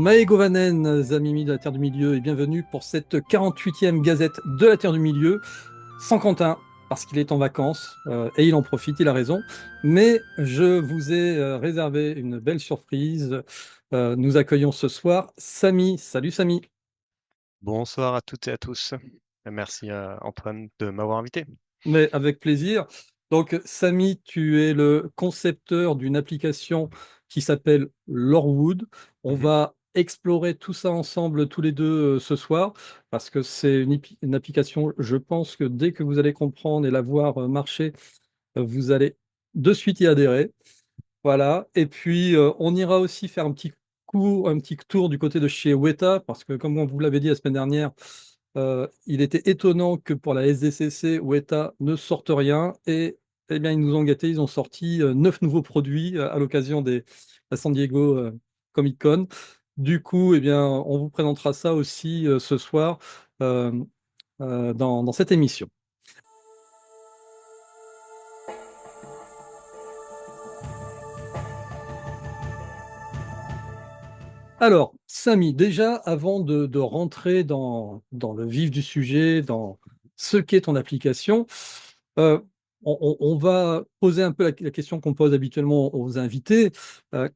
Maegovanen, amis de la Terre du Milieu, et bienvenue pour cette 48e gazette de la Terre du Milieu, sans Quentin, parce qu'il est en vacances, et il en profite, il a raison. Mais je vous ai réservé une belle surprise. Nous accueillons ce soir Samy. Salut Samy. Bonsoir à toutes et à tous. Merci Antoine de m'avoir invité. Mais avec plaisir. Donc, Samy, tu es le concepteur d'une application qui s'appelle Lorewood. On Mhm. va explorer tout ça ensemble tous les deux ce soir parce que c'est une application, je pense que dès que vous allez comprendre et la voir marcher, vous allez de suite y adhérer. Voilà. Et puis, on ira aussi faire un petit tour du côté de chez Weta, parce que, comme on vous l'avait dit la semaine dernière, il était étonnant que pour la SDCC, Weta ne sorte rien. Et eh bien, ils nous ont gâtés. Ils ont sorti 9 nouveaux produits à l'occasion des à San Diego Comic Con. Du coup, eh bien, on vous présentera ça aussi ce soir euh, dans cette émission. Alors, Samy, déjà, avant de rentrer dans le vif du sujet, dans ce qu'est ton application, euh, on va poser un peu la question qu'on pose habituellement aux invités.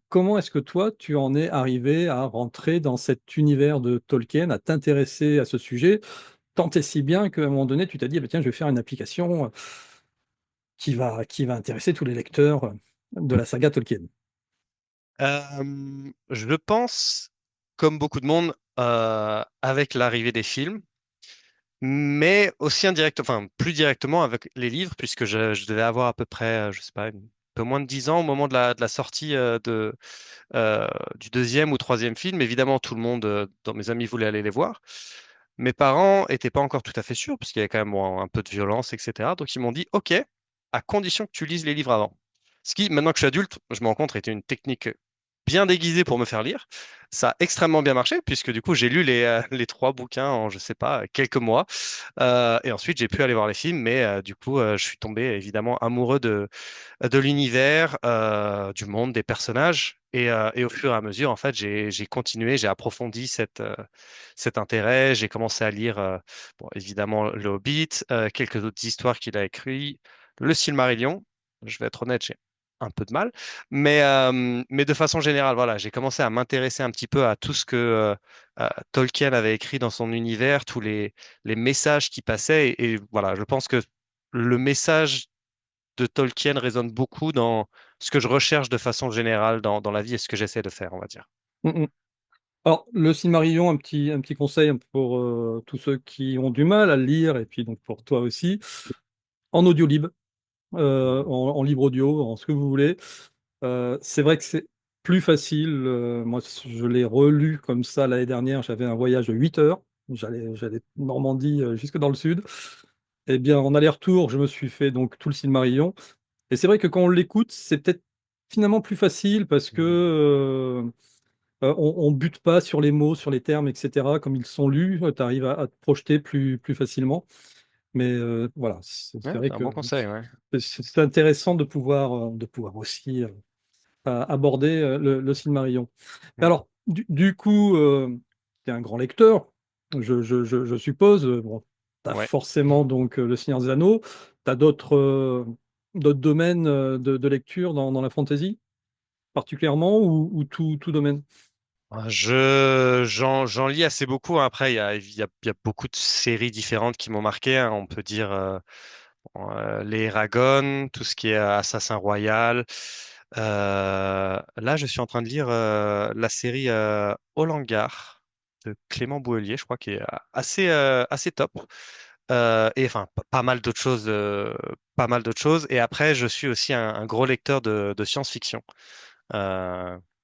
Comment est-ce que toi, tu en es arrivé à rentrer dans cet univers de Tolkien, à t'intéresser à ce sujet, tant et si bien qu'à un moment donné, tu t'as dit, ah ben tiens, je vais faire une application qui va intéresser tous les lecteurs de la saga Tolkien. Je pense, comme beaucoup de monde, avec l'arrivée des films, mais aussi enfin plus directement avec les livres, puisque je devais avoir à peu près, je sais pas, un peu moins de 10 ans au moment de la sortie euh, du deuxième ou troisième film. Évidemment, tout le monde, dans mes amis, voulait aller les voir. Mes parents étaient pas encore tout à fait sûrs, puisqu'il y avait quand même bon, un peu de violence, etc. Donc ils m'ont dit, OK, à condition que tu lises les livres avant. Ce qui, maintenant que je suis adulte, je me rends compte, était une technique bien déguisée pour me faire lire. Ça a extrêmement bien marché, puisque du coup, j'ai lu les trois bouquins en, je sais pas, quelques mois. Et ensuite, j'ai pu aller voir les films, mais du coup, je suis tombé évidemment amoureux de l'univers, du monde, des personnages. Et au fur et à mesure, en fait, j'ai continué, j'ai approfondi cet intérêt. J'ai commencé à lire, bon, évidemment, Le Hobbit, quelques autres histoires qu'il a écrites, le Silmarillion. Je vais être honnête, j'ai un peu de mal. Mais de façon générale, voilà, j'ai commencé à m'intéresser un petit peu à tout ce que Tolkien avait écrit dans son univers, tous les messages qui passaient. Et voilà, je pense que le message de Tolkien résonne beaucoup dans ce que je recherche de façon générale dans la vie et ce que j'essaie de faire, on va dire. Mm, mm. Alors, le Silmarillion, un petit conseil pour tous ceux qui ont du mal à le lire, et puis donc pour toi aussi, en audio libre, en libre audio, en ce que vous voulez. C'est vrai que c'est plus facile. Moi, je l'ai relu comme ça l'année dernière. J'avais un voyage de 8 heures. J'allais de Normandie jusque dans le sud. Eh bien, en aller-retour, je me suis fait donc tout le Silmarillion. Et c'est vrai que quand on l'écoute, c'est peut-être finalement plus facile parce que on bute pas sur les mots, sur les termes, etc. Comme ils sont lus, tu arrives à te projeter plus facilement. Mais voilà, c'est Ouais, vrai c'est un que bon conseil, ouais. c'est intéressant de pouvoir aussi aborder le Silmarillion. Mm. Alors, du coup, tu es un grand lecteur, je suppose. Bon, tu as Ouais. forcément donc le Seigneur des Anneaux. Tu as d'autres domaines de lecture dans la fantasy, particulièrement, ou tout domaine? J'en lis assez beaucoup, hein. Après, il y a beaucoup de séries différentes qui m'ont marqué, hein. On peut dire les Eragon, tout ce qui est Assassin Royal. Là, je suis en train de lire la série Olangar de Clément Bouelier, je crois, qui est assez top. Et enfin, pas mal d'autres choses, pas mal d'autres choses. Et après, je suis aussi un gros lecteur de science-fiction,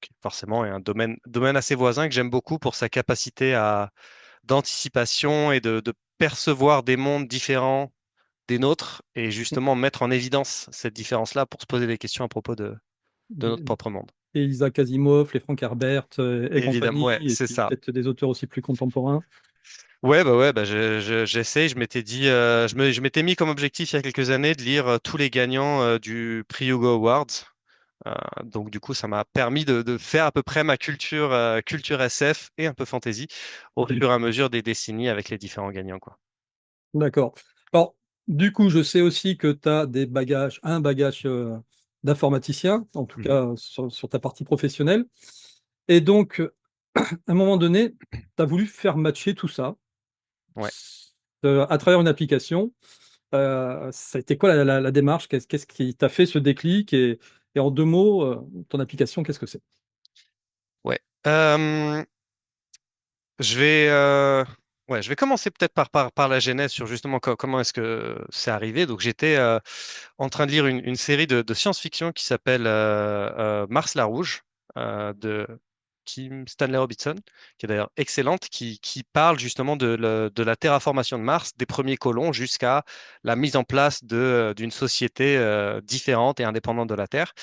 qui forcément est un domaine assez voisin que j'aime beaucoup pour sa capacité d'anticipation et de percevoir des mondes différents des nôtres et justement mettre en évidence cette différence-là pour se poser des questions à propos de notre propre monde. Et Isaac Asimov, les Frank Herbert et Évidemment, compagnie, ouais, et c'est puis ça. peut-être des auteurs aussi plus contemporains. Ouais, bah, j'essaie. Je m'étais dit, je m'étais mis comme objectif il y a quelques années de lire tous les gagnants du prix Hugo Awards. Donc du coup, ça m'a permis de faire à peu près ma culture SF et un peu fantasy au fur et à mesure des décennies avec les différents gagnants, quoi. D'accord. Alors, du coup, je sais aussi que tu as des bagages, un bagage d'informaticien, en tout Mhm. cas sur ta partie professionnelle. Et donc, à un moment donné, tu as voulu faire matcher tout ça Ouais. à travers une application. Ça a été quoi la démarche? Qu'est-ce qui t'a fait ce déclic? Et en 2 mots, ton application, qu'est-ce que c'est? Ouais. Je vais, ouais, je vais commencer peut-être par la genèse sur justement comment est-ce que c'est arrivé. Donc j'étais en train de lire une série de science-fiction qui s'appelle Mars la Rouge de Kim Stanley Robinson, qui est d'ailleurs excellente, qui parle justement de la terraformation de Mars, des premiers colons jusqu'à la mise en place d'une société différente et indépendante de la Terre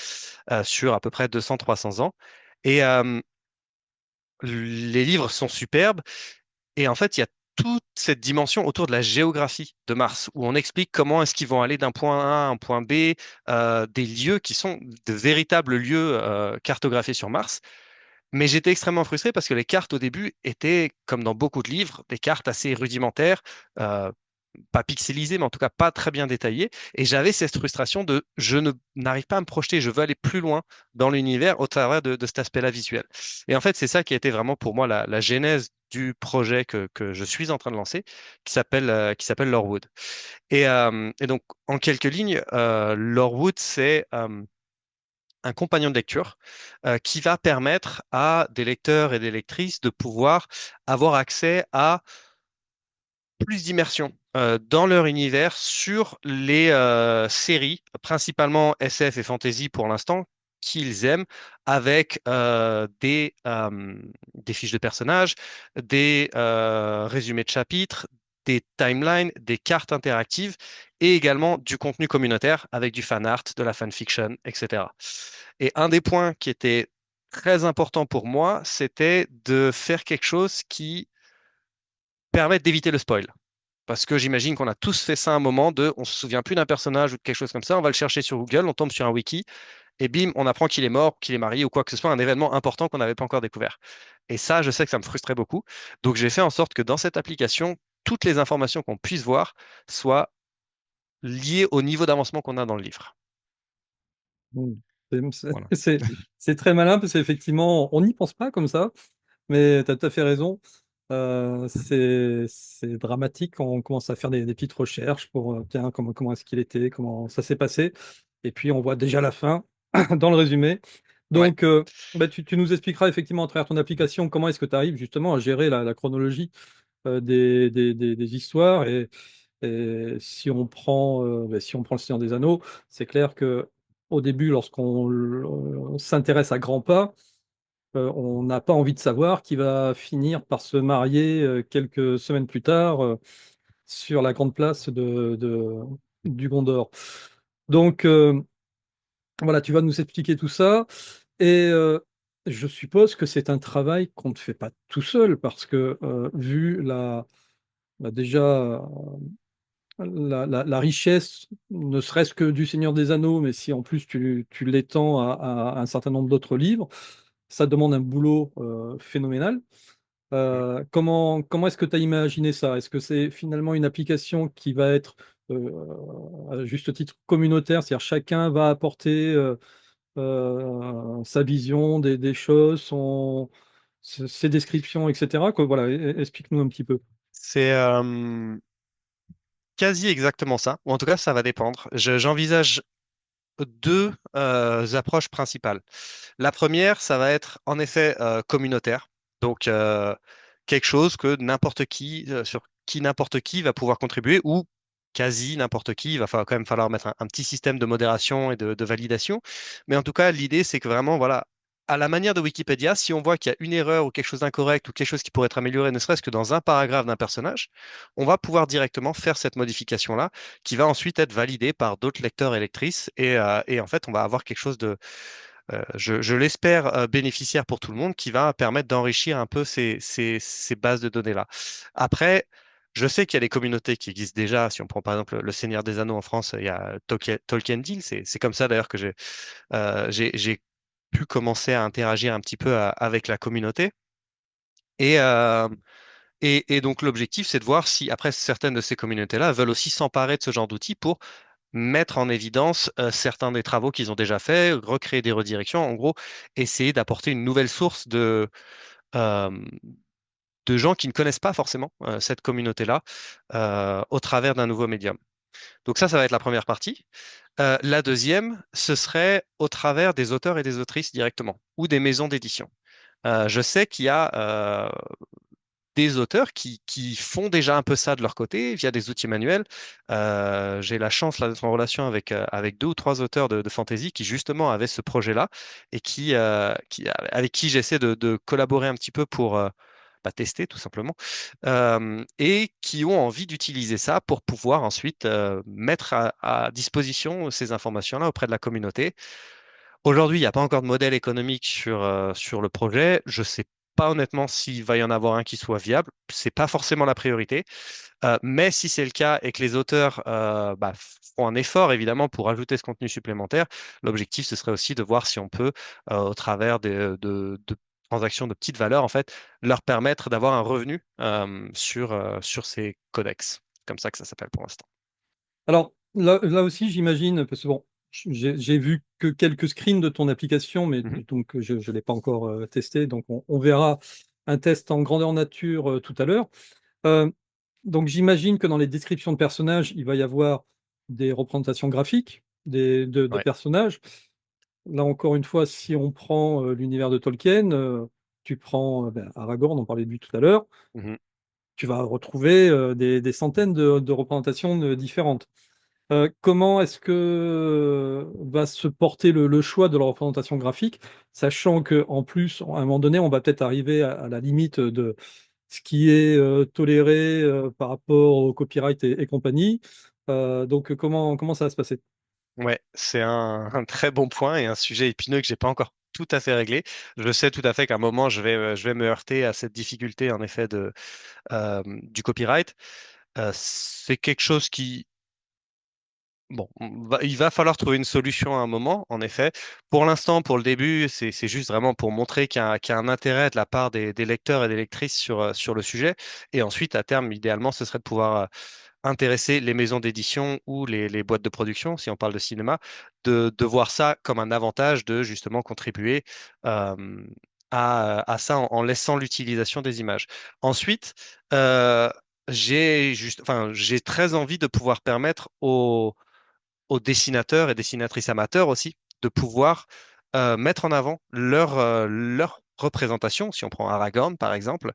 sur à peu près 200-300 ans. Et les livres sont superbes. Et en fait, il y a toute cette dimension autour de la géographie de Mars, où on explique comment est-ce qu'ils vont aller d'un point A à un point B, des lieux qui sont de véritables lieux cartographiés sur Mars. Mais j'étais extrêmement frustré parce que les cartes au début étaient, comme dans beaucoup de livres, des cartes assez rudimentaires, euh, pas pixelisées, mais en tout cas pas très bien détaillées. Et j'avais cette frustration de je ne n'arrive pas à me projeter, je veux aller plus loin dans l'univers au travers de cet aspect-là visuel. Et en fait, c'est ça qui a été vraiment pour moi la genèse du projet que je suis en train de lancer, qui s'appelle Lorewood. Et donc, en quelques lignes, Lorewood, c'est un compagnon de lecture qui va permettre à des lecteurs et des lectrices de pouvoir avoir accès à plus d'immersion dans leur univers sur les séries, principalement SF et fantasy pour l'instant, qu'ils aiment, avec des fiches de personnages, des résumés de chapitres, des timelines, des cartes interactives et également du contenu communautaire avec du fan art, de la fanfiction, etc. Et un des points qui était très important pour moi, c'était de faire quelque chose qui permette d'éviter le spoil. Parce que j'imagine qu'on a tous fait ça à un moment de, on se souvient plus d'un personnage ou de quelque chose comme ça, on va le chercher sur Google, on tombe sur un wiki, et bim, on apprend qu'il est mort, qu'il est marié ou quoi que ce soit, un événement important qu'on n'avait pas encore découvert. Et ça, je sais que ça me frustrait beaucoup. Donc j'ai fait en sorte que dans cette application, toutes les informations qu'on puisse voir soient liées au niveau d'avancement qu'on a dans le livre. Hmm. Voilà. C'est très malin parce qu'effectivement, on n'y pense pas comme ça, mais tu as tout à fait raison. C'est dramatique quand on commence à faire des petites recherches pour tiens, comment est-ce qu'il était, comment ça s'est passé. Et puis on voit déjà la fin dans le résumé. Ouais. Donc, bah, tu nous expliqueras effectivement à travers ton application comment est-ce que tu arrives justement à gérer la chronologie des histoires. Et si on prend le Seigneur des Anneaux, c'est clair que au début, lorsqu'on s'intéresse à grands pas, on n'a pas envie de savoir qui va finir par se marier quelques semaines plus tard sur la grande place du Gondor. Donc voilà, tu vas nous expliquer tout ça. Et je suppose que c'est un travail qu'on ne fait pas tout seul parce que vu déjà la richesse, ne serait-ce que du Seigneur des Anneaux, mais si en plus tu l'étends à un certain nombre d'autres livres, ça demande un boulot phénoménal. Mm. Comment est-ce que tu as imaginé ça? Est-ce que c'est finalement une application qui va être à juste titre communautaire, c'est-à-dire chacun va apporter sa vision des choses, ses descriptions, etc. Voilà, explique-nous un petit peu. C'est quasi exactement ça, ou en tout cas, ça va dépendre. J'envisage deux approches principales. La première, ça va être en effet communautaire. Donc, quelque chose que n'importe qui, sur qui n'importe qui va pouvoir contribuer ou quasi n'importe qui. Il va quand même falloir mettre un petit système de modération et de validation. Mais en tout cas, l'idée, c'est que vraiment, voilà, à la manière de Wikipédia, si on voit qu'il y a une erreur ou quelque chose d'incorrect ou quelque chose qui pourrait être amélioré, ne serait-ce que dans un paragraphe d'un personnage, on va pouvoir directement faire cette modification-là qui va ensuite être validée par d'autres lecteurs et lectrices. Et en fait, on va avoir quelque chose de je l'espère, bénéficiaire pour tout le monde, qui va permettre d'enrichir un peu ces bases de données-là. Après, Je sais qu'il y a des communautés qui existent déjà. Si on prend par exemple Le Seigneur des Anneaux en France, il y a Tolkien Deal. C'est comme ça d'ailleurs que j'ai pu commencer à interagir un petit peu avec la communauté. Et, euh, et donc l'objectif, c'est de voir si après certaines de ces communautés-là veulent aussi s'emparer de ce genre d'outils pour mettre en évidence certains des travaux qu'ils ont déjà faits, recréer des redirections, en gros, essayer d'apporter une nouvelle source euh, de gens qui ne connaissent pas forcément cette communauté-là au travers d'un nouveau médium. Donc ça va être la première partie. La deuxième, ce serait au travers des auteurs et des autrices directement, ou des maisons d'édition. Je sais qu'il y a des auteurs qui font déjà un peu ça de leur côté via des outils manuels. J'ai la chance là d'être en relation avec deux ou trois auteurs de fantasy qui justement avaient ce projet-là et avec qui j'essaie de collaborer un petit peu pour tester tout simplement et qui ont envie d'utiliser ça pour pouvoir ensuite mettre à disposition ces informations-là auprès de la communauté. Aujourd'hui, il n'y a pas encore de modèle économique sur le projet. Je ne sais pas honnêtement s'il va y en avoir un qui soit viable. C'est pas forcément la priorité. Mais si c'est le cas et que les auteurs font un effort évidemment pour ajouter ce contenu supplémentaire, l'objectif ce serait aussi de voir si on peut, au travers de transactions de petites valeurs, en fait, leur permettre d'avoir un revenu sur ces codex. Comme ça que ça s'appelle pour l'instant. Alors là aussi, j'imagine, parce que bon, j'ai vu que quelques screens de ton application, mais Mhm. donc je ne l'ai pas encore testé, donc on verra un test en grandeur nature tout à l'heure. Euh, donc j'imagine que dans les descriptions de personnages, il va y avoir des représentations graphiques de Ouais. personnages. Là encore une fois, si on prend l'univers de Tolkien, tu prends Aragorn, on parlait de lui tout à l'heure, Mhm. tu vas retrouver des centaines de représentations différentes. Comment est-ce que va se porter le choix de la représentation graphique, sachant que en plus, à un moment donné, on va peut-être arriver à la limite de ce qui est toléré par rapport au copyright et compagnie. Donc, comment ça va se passer? Ouais, c'est un très bon point et un sujet épineux que j'ai pas encore tout à fait réglé. Je sais tout à fait qu'à un moment, je vais me heurter à cette difficulté, en effet, du copyright. C'est quelque chose qui, bon, il va falloir trouver une solution à un moment, en effet. Pour l'instant, pour le début, c'est juste vraiment pour montrer qu'il y a un intérêt de la part des lecteurs et des lectrices sur le sujet. Et ensuite, à terme, idéalement, ce serait de pouvoir intéresser les maisons d'édition ou les boîtes de production, si on parle de cinéma, de voir ça comme un avantage de justement contribuer euh, à ça en laissant l'utilisation des images. Ensuite, j'ai très envie de pouvoir permettre aux dessinateurs et dessinatrices amateurs aussi de pouvoir mettre en avant leur représentation, si on prend Aragorn par exemple,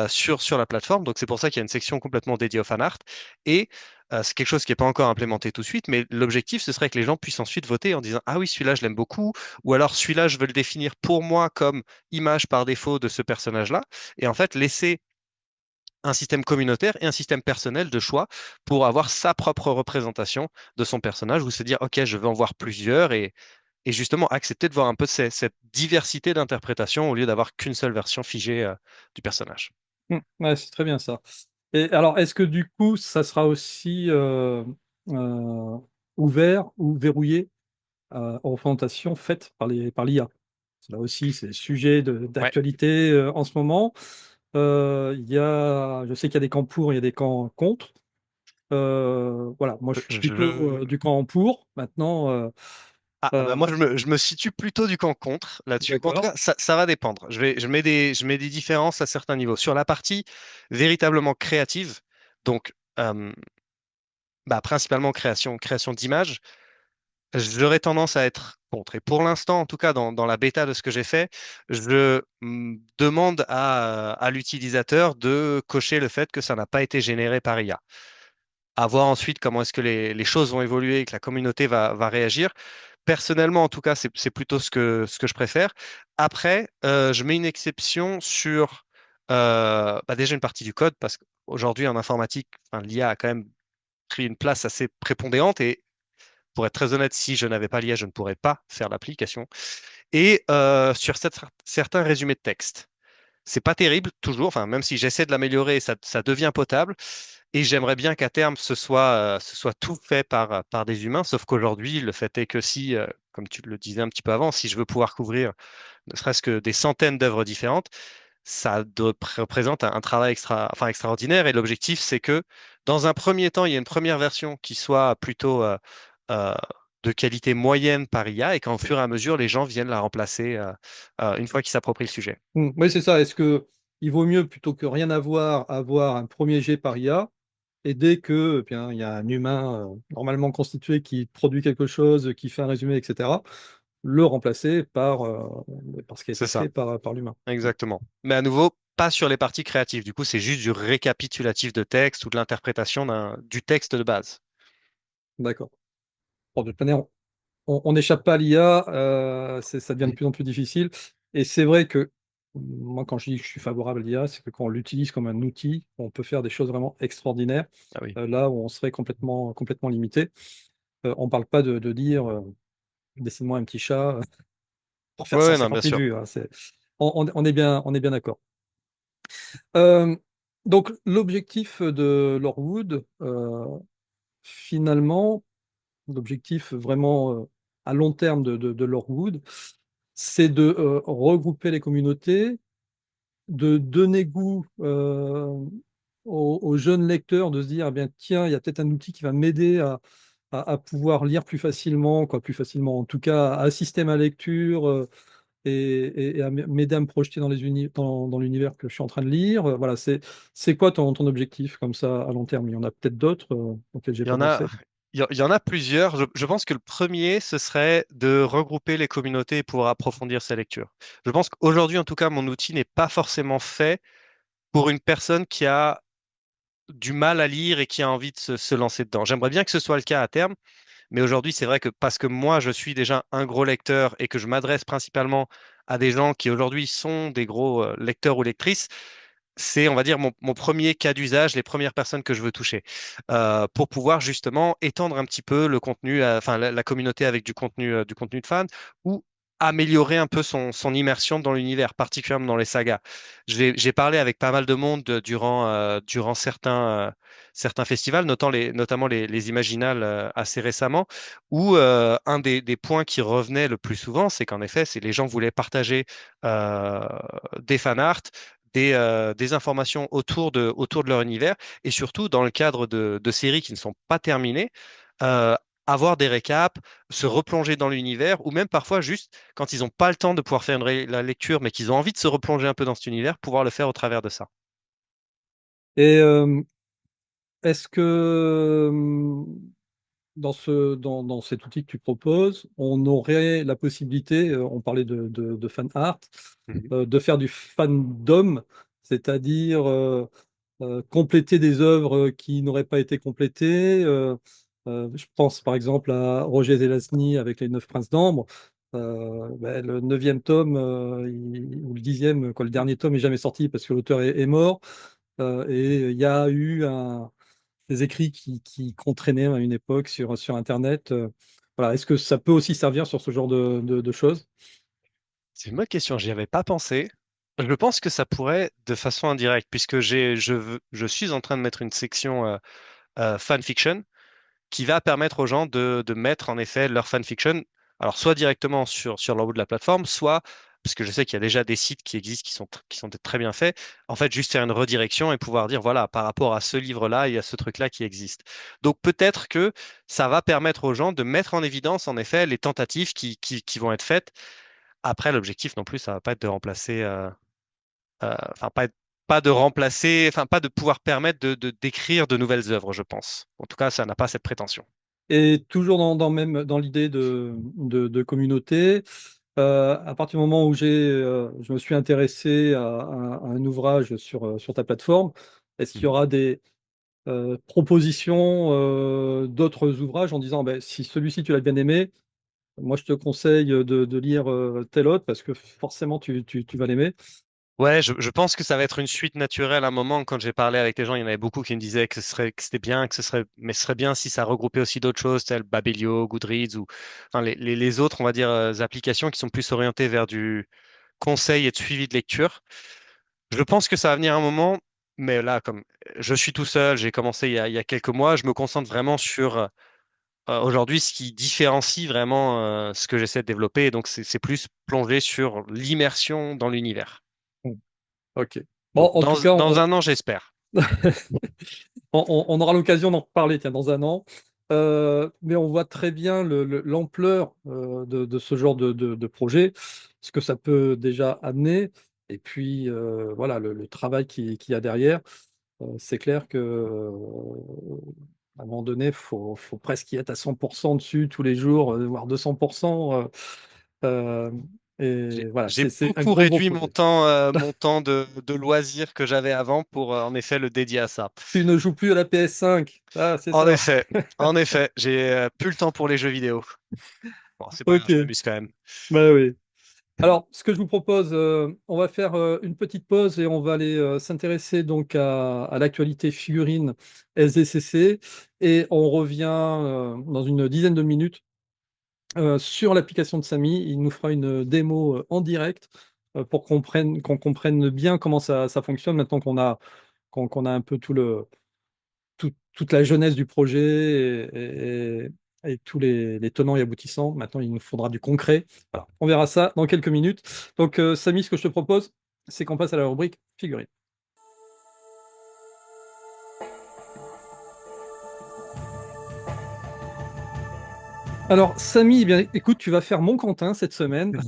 sur la plateforme. Donc c'est pour ça qu'il y a une section complètement dédiée au fan art. Et c'est quelque chose qui n'est pas encore implémenté tout de suite, mais l'objectif, ce serait que les gens puissent ensuite voter en disant, ah oui, celui-là, je l'aime beaucoup, ou alors celui-là, je veux le définir pour moi comme image par défaut de ce personnage-là. Et en fait, laisser un système communautaire et un système personnel de choix pour avoir sa propre représentation de son personnage ou se dire, OK, je veux en voir plusieurs et justement accepter de voir un peu cette diversité d'interprétation au lieu d'avoir qu'une seule version figée du personnage. Ouais, c'est très bien ça. Et alors, est-ce que du coup, ça sera aussi euh, ouvert ou verrouillé aux représentations faites par l'IA? Là aussi, c'est sujet Ouais, d'actualité en ce moment. Je sais qu'il y a des camps pour, il y a des camps contre. Voilà, moi je suis plutôt je... du camp pour. Maintenant, Bah moi, je me situe plutôt du camp contre là-dessus. Bon, en tout d'accord. cas, ça va dépendre. Je mets des différences à certains niveaux. Sur la partie véritablement créative, donc principalement création d'images, j'aurais tendance à être contre. Et pour l'instant, en tout cas, dans la bêta de ce que j'ai fait, je demande à l'utilisateur de cocher le fait que ça n'a pas été généré par IA. À voir ensuite comment est-ce que les choses vont évoluer et que la communauté va réagir. Personnellement, en tout cas, c'est plutôt ce que je préfère. Après, je mets une exception sur déjà une partie du code, parce qu'aujourd'hui, en informatique, enfin, l'IA a quand même pris une place assez prépondérante et pour être très honnête, si je n'avais pas l'IA, je ne pourrais pas faire l'application. Et sur certains résumés de texte. C'est pas terrible toujours, enfin, même si j'essaie de l'améliorer, ça devient potable. Et j'aimerais bien qu'à terme, ce soit tout fait par des humains. Sauf qu'aujourd'hui, le fait est que si, comme tu le disais un petit peu avant, si je veux pouvoir couvrir ne serait-ce que des centaines d'œuvres différentes, représente un travail extraordinaire. Et l'objectif, c'est que dans un premier temps, il y a une première version qui soit plutôt euh, de qualité moyenne par IA et qu'en fur et à mesure, les gens viennent la remplacer une fois qu'ils s'approprient le sujet. Oui, c'est ça. Est-ce que il vaut mieux, plutôt que rien avoir un premier jet par IA, et dès que, eh bien, il y a un humain normalement constitué qui produit quelque chose, qui fait un résumé, etc., le remplacer par ce qui a C'est été ça, fait par l'humain. exactement. Mais à nouveau, pas sur les parties créatives. Du coup, c'est juste du récapitulatif de texte ou de l'interprétation du texte de base. D'accord. Bon, de toute manière, on n'échappe pas à l'IA, ça devient de plus en plus difficile. Et c'est vrai que moi, quand je dis que je suis favorable à l'IA, c'est que quand on l'utilise comme un outil, on peut faire des choses vraiment extraordinaires, Ah oui. là où on serait complètement limité. On ne parle pas de dire dessine-moi un petit chat pour faire Ouais, ouais, non, 150 bien 000 sûr. vues, hein, on est bien d'accord. Euh, donc, l'objectif de Lorwood, finalement, l'objectif vraiment à long terme de Lorwood, c'est de regrouper les communautés, de donner goût aux jeunes lecteurs, de se dire, eh bien, tiens, il y a peut-être un outil qui va m'aider à pouvoir lire plus facilement, quoi, plus facilement, en tout cas, à assister à ma lecture et à m'aider à me projeter dans l'univers que je suis en train de lire. Voilà, c'est quoi ton objectif comme ça à long terme? Il y en a peut-être d'autres auxquels j'ai Il y pas en a, pensé. il y en a plusieurs. Je pense que le premier, ce serait de regrouper les communautés et pouvoir approfondir sa lecture. Je pense qu'aujourd'hui, en tout cas, mon outil n'est pas forcément fait pour une personne qui a du mal à lire et qui a envie de se lancer dedans. J'aimerais bien que ce soit le cas à terme, mais aujourd'hui, c'est vrai que parce que moi, je suis déjà un gros lecteur et que je m'adresse principalement à des gens qui aujourd'hui sont des gros lecteurs ou lectrices, c'est, on va dire, mon premier cas d'usage, les premières personnes que je veux toucher, pour pouvoir justement étendre un petit peu le contenu, enfin la communauté avec du contenu de fan, ou améliorer un peu son immersion dans l'univers, particulièrement dans les sagas. J'ai parlé avec pas mal de monde durant certains festivals, notamment les Imaginales assez récemment, où un des points qui revenait le plus souvent, c'est qu'en effet, c'est les gens voulaient partager euh, des fanarts, des informations autour de leur univers et surtout dans le cadre de séries qui ne sont pas terminées, euh, avoir des récaps, se replonger dans l'univers ou même parfois juste quand ils n'ont pas le temps de pouvoir faire la lecture mais qu'ils ont envie de se replonger un peu dans cet univers, pouvoir le faire au travers de ça. Et est-ce que dans cet outil que tu proposes, on aurait la possibilité, on parlait de fan art, Mhm. de faire du fandom, c'est-à-dire compléter des œuvres qui n'auraient pas été complétées. Je pense par exemple à Roger Zelazny avec les Neuf Princes d'Ambre. Ben, le neuvième tome ou le dixième, quoi, le dernier tome n'est jamais sorti parce que l'auteur est mort. Et il y a eu des écrits qui contraînaient à une époque sur Internet. Voilà. Est-ce que ça peut aussi servir sur ce genre de choses? C'est une bonne question, j'y avais pas pensé. Je pense que ça pourrait de façon indirecte, puisque je suis en train de mettre une section fanfiction qui va permettre aux gens de mettre en effet leur fanfiction, alors soit directement sur leur bout de la plateforme, soit, parce que je sais qu'il y a déjà des sites qui existent qui sont très bien faits, en fait juste faire une redirection et pouvoir dire, voilà, par rapport à ce livre-là, il y a ce truc-là qui existe. Donc peut-être que ça va permettre aux gens de mettre en évidence en effet les tentatives qui vont être faites. Après, l'objectif non plus, ça va pas être de remplacer, enfin pas de remplacer, enfin pas de pouvoir permettre d'écrire de nouvelles œuvres, je pense. En tout cas, ça n'a pas cette prétention. Et toujours dans l'idée de communauté, à partir du moment où je me suis intéressé à un ouvrage sur ta plateforme, est-ce qu'il y Mhm. aura des propositions d'autres ouvrages en disant, ben, si celui-ci tu l'as bien aimé, moi je te conseille de lire tel autre parce que forcément tu vas l'aimer. Ouais, je pense que ça va être une suite naturelle à un moment. Quand j'ai parlé avec les gens, il y en avait beaucoup qui me disaient que c'était bien, mais ce serait bien si ça regroupait aussi d'autres choses, telles Babelio, Goodreads ou enfin, les autres, on va dire, applications qui sont plus orientées vers du conseil et de suivi de lecture. Je pense que ça va venir un moment, mais là, comme je suis tout seul, j'ai commencé il y a quelques mois, je me concentre vraiment sur aujourd'hui ce qui différencie vraiment ce que j'essaie de développer. Et donc, c'est plus plongé sur l'immersion dans l'univers. Bon, ok. Bon, Donc, en tout cas, dans un an, j'espère. on aura l'occasion d'en reparler, tiens, dans un an. Mais on voit très bien l'ampleur de ce genre de projet, ce que ça peut déjà amener, et puis voilà, le travail qu'il y a derrière. C'est clair que à un moment donné, faut presque y être à 100% dessus tous les jours, voire 200%. Euh, et voilà, J'ai c'est un beaucoup gros, gros réduit projet. mon temps de loisirs que j'avais avant pour en effet le dédier à ça. Tu ne joues plus à la PS5. Ah, c'est En ça. effet, en effet, j'ai plus le temps pour les jeux vidéo. Bon, c'est pas grave, je Ok, m'amuse quand même. bah oui. Alors, ce que je vous propose, on va faire une petite pause et on va aller s'intéresser donc à l'actualité figurine SDCC et on revient dans une dizaine de minutes sur l'application de Samy. Il nous fera une démo en direct pour qu'on comprenne bien comment ça fonctionne maintenant qu'on a un peu toute la jeunesse du projet et tous les tenants et aboutissants. Maintenant, il nous faudra du concret. Voilà. On verra ça dans quelques minutes. Donc, Samy, ce que je te propose, c'est qu'on passe à la rubrique figurine. Alors, Samy, eh bien, écoute, tu vas faire mon Quentin cette semaine.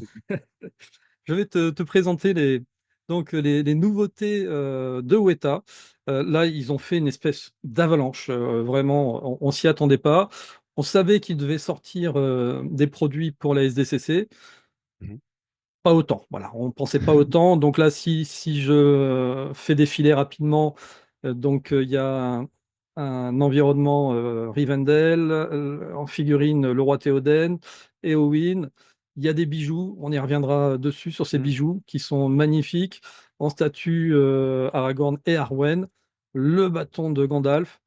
Je vais te présenter les nouveautés de Weta. Là, ils ont fait une espèce d'avalanche. Vraiment, on s'y attendait pas. On savait qu'ils devaient sortir des produits pour la SDCC. Mhm. Pas autant, voilà, on ne pensait pas autant. Donc là, si je fais défiler rapidement, il y a un environnement Rivendell, en figurine le roi Théoden, Éowyn. Il y a des bijoux, on y reviendra dessus sur ces Mhm. bijoux qui sont magnifiques, en statue Aragorn et Arwen, le bâton de Gandalf.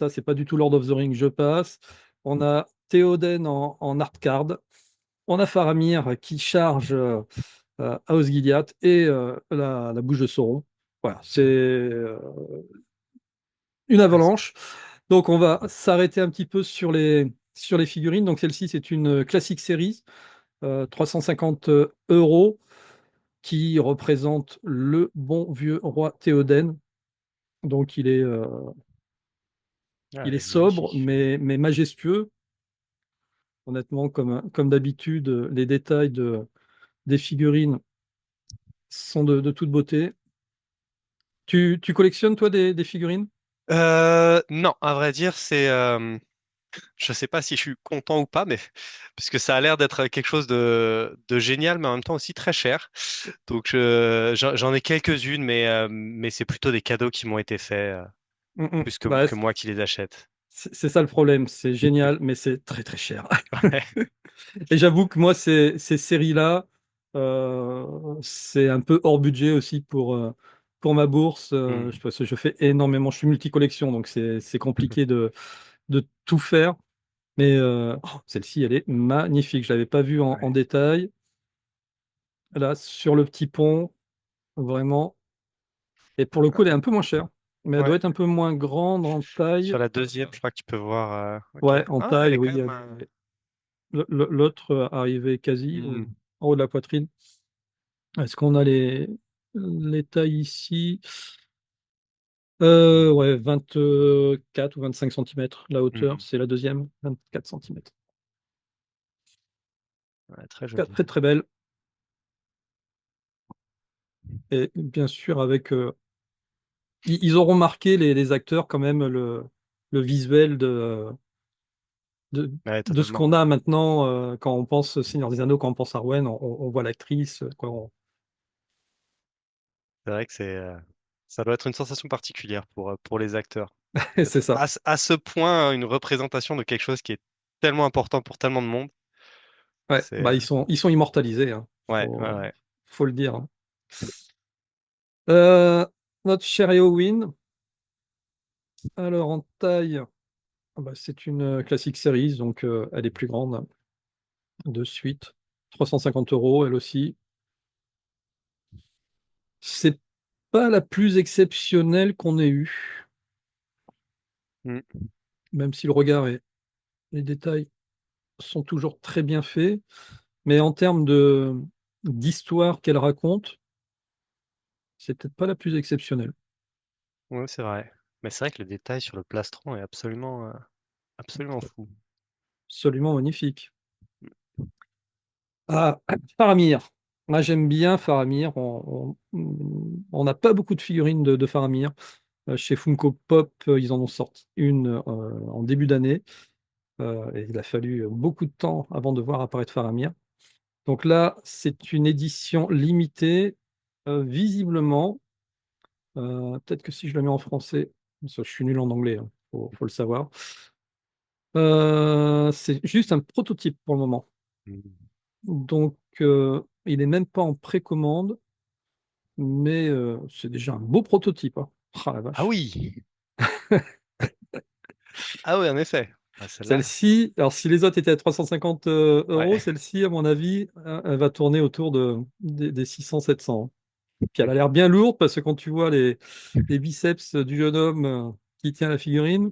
Ça, c'est pas du tout Lord of the Rings, je passe. On a Théoden en art card. On a Faramir qui charge à Osgiliath et la bouche de Sauron. Voilà, c'est une Ouais, c'est- avalanche. Donc on va s'arrêter un petit peu sur les figurines. Donc celle-ci, c'est une classique série, 350 euros, qui représente le bon vieux roi Théoden. Donc Ah, il elle est est sobre, magnifique. mais majestueux. Honnêtement, comme d'habitude, les détails des figurines sont de toute beauté. Tu collectionnes, toi, des figurines? Non, à vrai dire, je sais pas si je suis content ou pas, mais puisque ça a l'air d'être quelque chose de génial, mais en même temps aussi très cher. Donc j'en ai quelques-unes, mais c'est plutôt des cadeaux qui m'ont été faits, Mm, mm. plus Bah, que moi qui les achète. c'est ça le problème, c'est génial, mais c'est très très cher. Ouais. Et j'avoue que moi, ces séries-là, c'est un peu hors budget aussi pour ma bourse. Hmm. Parce que je fais énormément, je suis multi-collection, donc c'est compliqué de tout faire. Mais celle-ci, elle est magnifique. Je l'avais pas vue en Ouais. détail. Là, sur le petit pont, vraiment. Et pour le coup, elle est un peu moins chère, mais elle doit Ouais. être un peu moins grande en taille. Sur la deuxième, je crois que tu peux voir. Ok. Ouais, en Ah, elle taille, est quand oui. même. L'autre arrivait quasi Hmm. en haut de la poitrine. Est-ce qu'on a les tailles ici? Ouais, 24 ou 25 centimètres. La hauteur, Hmm. c'est la deuxième, 24 centimètres. Ouais, très Très, joli. très, très belle. Et bien sûr, ils auront marqué les acteurs quand même le visuel Ouais, de ce totalement. qu'on a maintenant quand on pense Seigneur des Anneaux, quand on pense Arwen, on voit l'actrice. Quoi, C'est vrai que ça doit être une sensation particulière pour les acteurs. c'est D'être ça. à ce point une représentation de quelque chose qui est tellement important pour tellement de monde. Ouais, C'est, bah, ils sont immortalisés, hein. ouais, ouais, ouais. Faut le dire, hein. Euh, notre cher Eowyn, alors en taille, ah bah, c'est une classique series, donc elle est plus grande de suite. 350 euros, elle aussi. C'est pas la plus exceptionnelle qu'on ait eue, Hmm. même si les détails sont toujours très bien faits. Mais en termes d'histoire qu'elle raconte, c'est peut-être pas la plus exceptionnelle. Ouais, c'est vrai. Mais c'est vrai que le détail sur le plastron est absolument, absolument fou. Absolument magnifique. Ah, Faramir. Moi, j'aime bien Faramir. On n'a pas beaucoup de figurines de Faramir. Chez Funko Pop, ils en ont sorti une en début d'année. Et il a fallu beaucoup de temps avant de voir apparaître Faramir. Donc là, c'est une édition limitée. Visiblement, peut-être que si je la mets en français, parce que je suis nul en anglais, faut le savoir. C'est juste un prototype pour le moment. Hmm. Donc, il n'est même pas en précommande, mais c'est déjà un beau prototype, hein. Ah la Ah vache. oui! Ah oui, en effet. Ah, celle-là. Celle-ci, alors si les autres étaient à 350 euros, Ouais. celle-ci, à mon avis, elle va tourner autour des 600-700. Puis elle a l'air bien lourde parce que quand tu vois les biceps du jeune homme qui tient la figurine,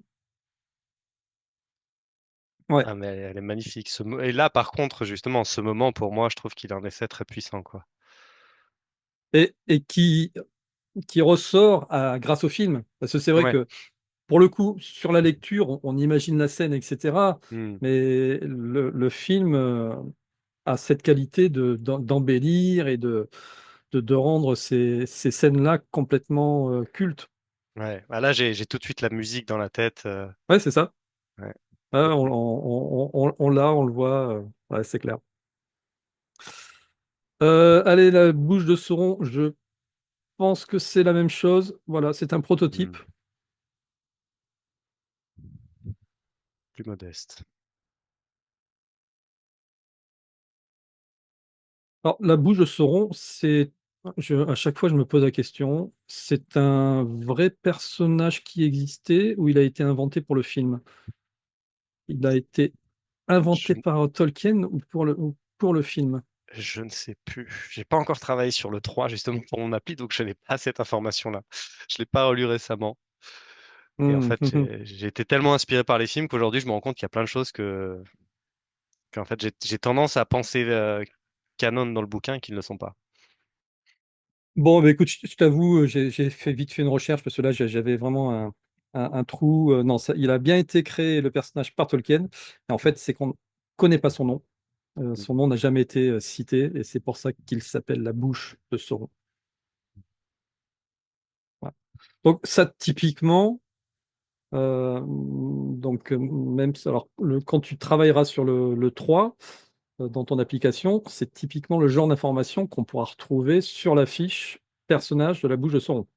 ouais. Ah, mais elle est magnifique. Et là, par contre, justement, ce moment, pour moi, je trouve qu'il est en effet très puissant, quoi. Et qui ressort grâce au film. Parce que c'est vrai Ouais. que, pour le coup, sur la lecture, on imagine la scène, etc. Hmm. Mais le film a cette qualité d'embellir et de rendre ces scènes-là complètement cultes. Ouais. Bah là, j'ai tout de suite la musique dans la tête. Ouais, c'est ça. Ouais. Ouais, on le voit. Ouais, c'est clair. Allez, la bouche de Sauron, je pense que c'est la même chose. Voilà, c'est un Hmm. prototype. Plus modeste. Alors, la bouche de Sauron, à chaque fois, je me pose la question, c'est un vrai personnage qui existait ou il a été inventé pour le film? Il a été inventé Je, par Tolkien ou pour le film? je ne sais plus. J'ai pas encore travaillé sur le 3 justement, pour mon appli, donc je n'ai pas cette information-là. Je l'ai pas relu récemment. Et en Hmm. fait, j'ai été tellement inspiré par les films qu'aujourd'hui, je me rends compte qu'il y a plein de choses qu'en fait, j'ai tendance à penser canon dans le bouquin qui ne le sont pas. Bon, bah, écoute, je t'avoue, j'ai vite fait une recherche parce que là, j'avais vraiment un trou. Non, il a bien été créé, le personnage, par Tolkien. Et en fait, c'est qu'on ne connaît pas son nom. Son nom n'a jamais été cité et c'est pour ça qu'il s'appelle la bouche de Sauron. Voilà. Donc, ça, typiquement, alors, quand tu travailleras sur le 3 dans ton application, c'est typiquement le genre d'information qu'on pourra retrouver sur la fiche personnage de la bouche de Sauron.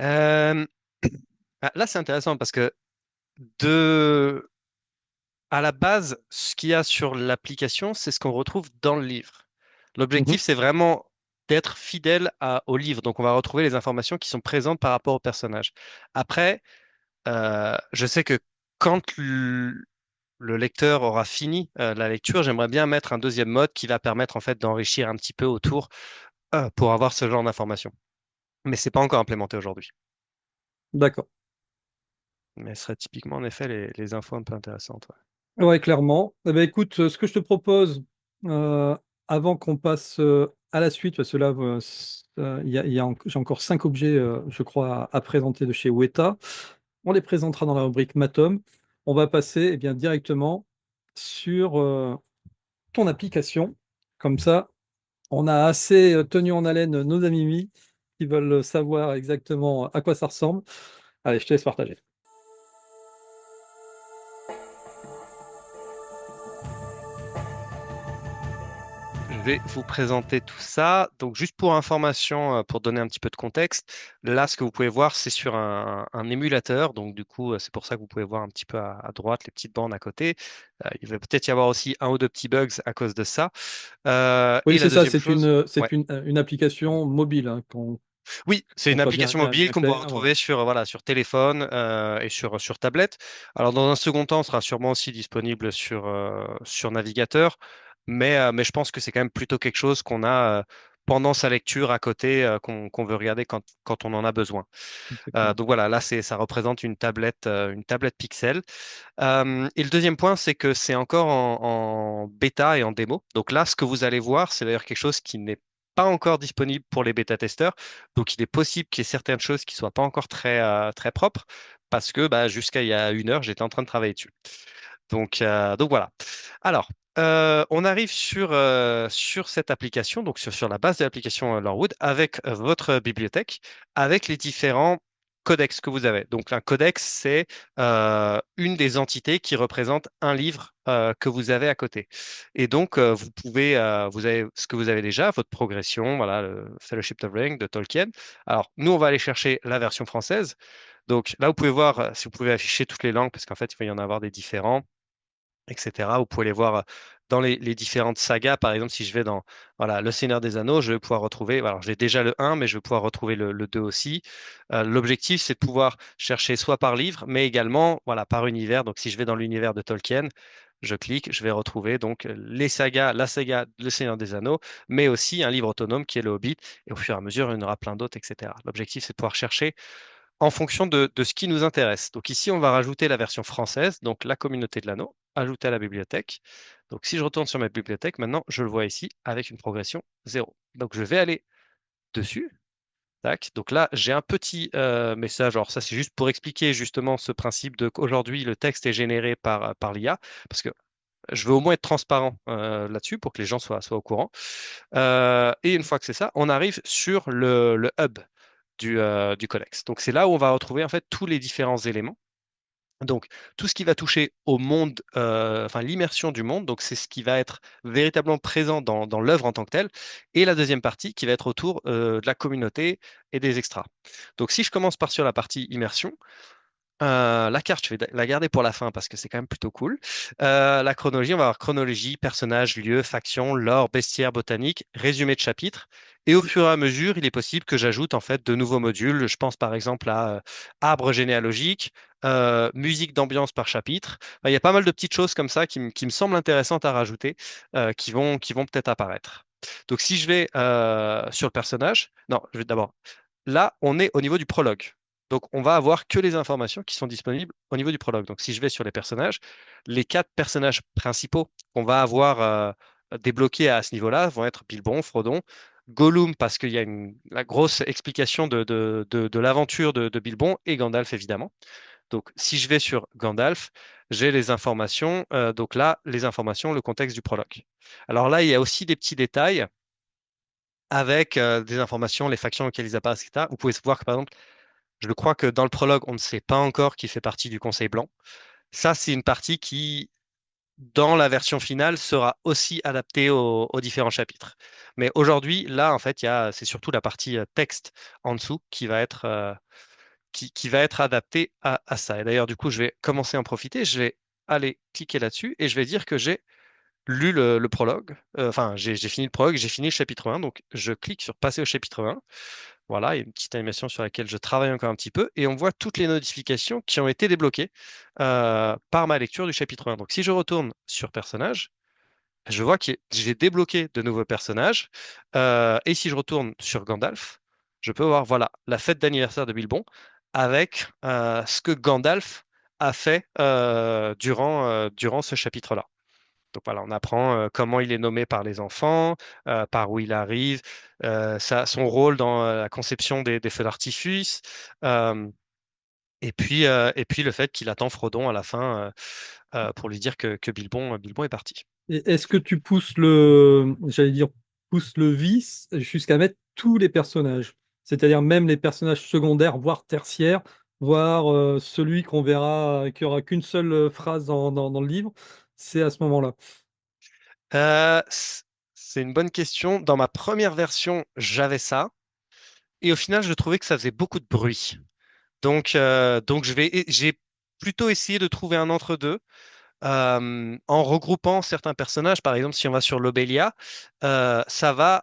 Euh, là, c'est intéressant parce que de, à la base, ce qu'il y a sur l'application, c'est ce qu'on retrouve dans le livre. Mhm. L'objectif, c'est vraiment d'être fidèle au livre. Donc, on va retrouver les informations qui sont présentes par rapport au personnage. Après, je sais que quand le lecteur aura fini la lecture, j'aimerais bien mettre un deuxième mode qui va permettre en fait d'enrichir un petit peu autour pour avoir ce genre d'informations. Mais c'est pas encore implémenté aujourd'hui. D'accord. Mais ce serait typiquement en effet les infos un peu intéressantes. Ouais. Ouais, clairement. Eh ben, écoute, ce que je te propose, euh, avant qu'on passe à la suite, parce que là, j'ai encore 5 objets, je crois, à présenter de chez Weta. On les présentera dans la rubrique Matom. On va passer eh bien, directement sur ton application. Comme ça, on a assez tenu en haleine nos amis Mi qui veulent savoir exactement à quoi ça ressemble. Allez, je te laisse partager. Je vais vous présenter tout ça. Donc, juste pour information, pour donner un petit peu de contexte, là, ce que vous pouvez voir, c'est sur un émulateur. Donc, du coup, c'est pour ça que vous pouvez voir un petit peu à droite les petites bandes à côté. Il va peut-être y avoir aussi un ou deux petits bugs à cause de ça. Oui, Et la c'est ça, deuxième chose, ouais. c'est une application mobile, hein, Oui, c'est qu'on une soit bien, application bien, mobile bien qu'on peut clair. retrouver sur, voilà, sur téléphone et sur tablette. Alors, dans un second temps, sera sûrement aussi disponible sur navigateur, mais je pense que c'est quand même plutôt quelque chose qu'on a. pendant sa lecture à côté qu'on veut regarder quand on en a besoin. Exactement. Donc voilà, là ça représente une tablette Pixel. Et le deuxième point, c'est que c'est encore en bêta et en démo. Donc là, ce que vous allez voir, c'est d'ailleurs quelque chose qui n'est pas encore disponible pour les bêta-testeurs. Donc il est possible qu'il y ait certaines choses qui soient pas encore très propres parce que bah, jusqu'à il y a 1 heure, j'étais en train de travailler dessus. Donc voilà. Alors, on arrive sur cette application, donc sur la base de l'application Lorwood, avec votre bibliothèque, avec les différents codex que vous avez. Donc un codex, c'est une des entités qui représente un livre que vous avez à côté. Et donc, vous avez ce que vous avez déjà, votre progression, voilà, le Fellowship of the Ring de Tolkien. Alors, nous, on va aller chercher la version française. Donc là, vous pouvez voir, si vous pouvez afficher toutes les langues, parce qu'en fait, il va y en avoir des différents, etc. Vous pouvez les voir dans les différentes sagas. Par exemple, si je vais dans voilà, Le Seigneur des Anneaux, je vais pouvoir retrouver, alors j'ai déjà le 1, mais je vais pouvoir retrouver le 2 aussi. L'objectif, c'est de pouvoir chercher soit par livre, mais également voilà, par univers. Donc si je vais dans l'univers de Tolkien, je clique, je vais retrouver donc les sagas, la saga Le Seigneur des Anneaux, mais aussi un livre autonome qui est Le Hobbit. Et au fur et à mesure, il y en aura plein d'autres, etc. L'objectif, c'est de pouvoir chercher en fonction de ce qui nous intéresse. Donc ici, on va rajouter la version française, donc la communauté de l'anneau, ajouter à la bibliothèque. Donc si je retourne sur ma bibliothèque, maintenant, je le vois ici avec une progression 0. Donc je vais aller dessus. Tac. Donc là, j'ai un petit message. Alors ça, c'est juste pour expliquer justement ce principe de qu'aujourd'hui, le texte est généré par l'IA, parce que je veux au moins être transparent là-dessus pour que les gens soient au courant. Et une fois que c'est ça, on arrive sur le hub du codex. Donc c'est là où on va retrouver en fait tous les différents éléments. Donc tout ce qui va toucher au monde, enfin l'immersion du monde, donc c'est ce qui va être véritablement présent dans l'œuvre en tant que telle, et la deuxième partie qui va être autour de la communauté et des extras. Donc si je commence par sur la partie immersion, la carte, je vais la garder pour la fin parce que c'est quand même plutôt cool. La chronologie, on va avoir chronologie, personnages, lieux, factions, lore, bestiaire, botanique, résumé de chapitre. Et au fur et à mesure, il est possible que j'ajoute en fait de nouveaux modules. Je pense par exemple à arbre généalogique, musique d'ambiance par chapitre. Enfin, il y a pas mal de petites choses comme ça qui me semblent intéressantes à rajouter, qui vont peut-être apparaître. Donc si je vais sur le personnage, non, je vais d'abord là, on est au niveau du prologue. Donc, on va avoir que les informations qui sont disponibles au niveau du prologue. Donc, si je vais sur les personnages, les 4 personnages principaux qu'on va avoir débloqués à ce niveau-là vont être Bilbon, Frodon, Gollum, parce qu'il y a la grosse explication de l'aventure de Bilbon, et Gandalf, évidemment. Donc, si je vais sur Gandalf, j'ai les informations. Donc là, les informations, le contexte du prologue. Alors là, il y a aussi des petits détails avec des informations, les factions auxquelles ils apparaissent, etc. Vous pouvez voir que, par exemple, je crois que dans le prologue, on ne sait pas encore qui fait partie du Conseil blanc. Ça, c'est une partie qui, dans la version finale, sera aussi adaptée aux différents chapitres. Mais aujourd'hui, là, en fait, c'est surtout la partie texte en dessous qui va être adaptée à ça. Et d'ailleurs, du coup, je vais commencer à en profiter. Je vais aller cliquer là-dessus et je vais dire que j'ai lu le prologue. Enfin, j'ai fini le prologue, j'ai fini le chapitre 1. Donc, je clique sur passer au chapitre 1. Voilà, il y a une petite animation sur laquelle je travaille encore un petit peu et on voit toutes les notifications qui ont été débloquées par ma lecture du chapitre 1. Donc si je retourne sur personnage, je vois que j'ai débloqué de nouveaux personnages. Et si je retourne sur Gandalf, je peux voir voilà, la fête d'anniversaire de Bilbon avec ce que Gandalf a fait durant ce chapitre-là. Donc voilà, on apprend comment il est nommé par les enfants, par où il arrive, son rôle dans la conception des feux d'artifice, euh, et puis le fait qu'il attend Frodon à la fin pour lui dire que Bilbon est parti. Et est-ce que tu j'allais dire, pousses le vice jusqu'à mettre tous les personnages, c'est-à-dire même les personnages secondaires, voire tertiaires, voire celui qu'on verra, qui aura qu'une seule phrase dans le livre, c'est à ce moment-là. Euh, c- c'est une bonne question. Dans ma première version, j'avais ça, et au final, je trouvais que ça faisait beaucoup de bruit. Donc j'ai plutôt essayé de trouver un entre-deux. En regroupant certains personnages, par exemple, si on va sur Lobelia, ça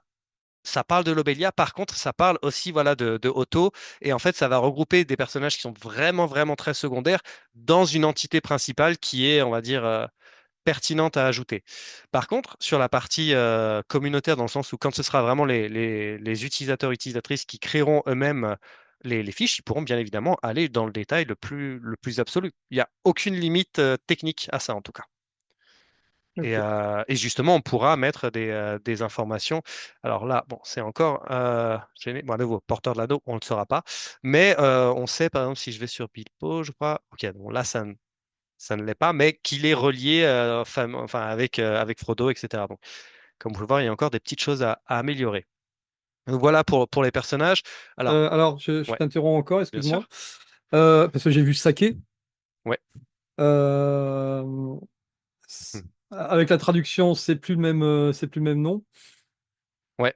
parle de Lobelia. Par contre, ça parle aussi, voilà, de Otto. Et en fait, ça va regrouper des personnages qui sont vraiment, vraiment très secondaires dans une entité principale qui est, on va dire, pertinentes à ajouter. Par contre, sur la partie communautaire, dans le sens où quand ce sera vraiment les utilisateurs, utilisatrices qui créeront eux-mêmes les fiches, ils pourront bien évidemment aller dans le détail le plus absolu. Il n'y a aucune limite technique à ça, en tout cas. Ok. Et justement, on pourra mettre des informations. Alors là, bon, c'est encore bon, à nouveau, porteur de l'anneau, on ne le saura pas. Mais on sait, par exemple, si je vais sur Bilbo, je crois, ok, bon, là, ça ne l'est pas, mais qu'il est relié enfin, avec Frodo, etc. Donc, comme vous pouvez voir, il y a encore des petites choses à améliorer. Donc, voilà pour les personnages. Alors, Alors, je ouais, t'interromps encore, bien excuse-moi. sûr. Parce que j'ai vu Saké. Ouais. Euh, Hmm. Avec la traduction, c'est plus le même nom. Ouais.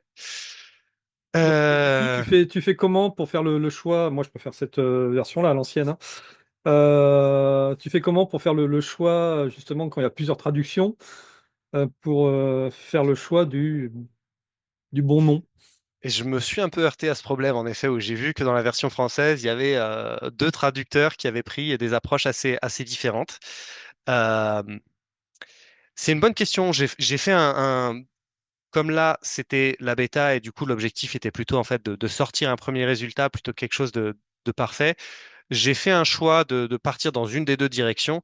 Donc, du coup, Euh, tu fais comment pour faire le choix? Moi, je préfère cette version-là, l'ancienne, hein. Tu fais comment pour faire le choix, justement, quand il y a plusieurs traductions, pour faire le choix du bon nom? Et je me suis un peu heurté à ce problème, en effet, où j'ai vu que dans la version française, il y avait deux traducteurs qui avaient pris des approches assez différentes. Euh, c'est une bonne question. J'ai fait comme là, c'était la bêta et du coup, l'objectif était plutôt en fait de sortir un premier résultat plutôt que quelque chose de parfait. J'ai fait un choix de partir dans une des deux directions,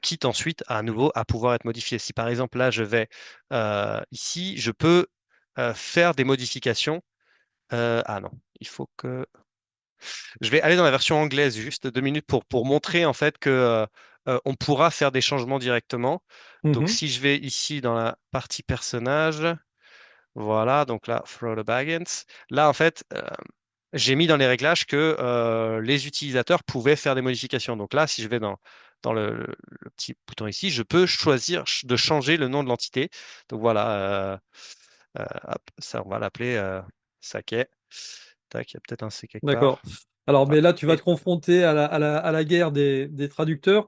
quitte ensuite à nouveau à pouvoir être modifié. Si par exemple là, je vais ici, je peux faire des modifications. Ah non, il faut que je vais aller dans la version anglaise juste 2 minutes pour montrer en fait que on pourra faire des changements directement. Donc Mhm. si je vais ici dans la partie personnage, voilà, donc là, Frodo Baggins, là en fait, j'ai mis dans les réglages que les utilisateurs pouvaient faire des modifications. Donc là, si je vais dans le petit bouton ici, je peux choisir de changer le nom de l'entité. Donc voilà, hop, ça on va l'appeler Saké. Tac, il y a peut-être un C quelque D'accord. part. Alors, mais Voilà. là, tu vas Et te confronter à la guerre des traducteurs.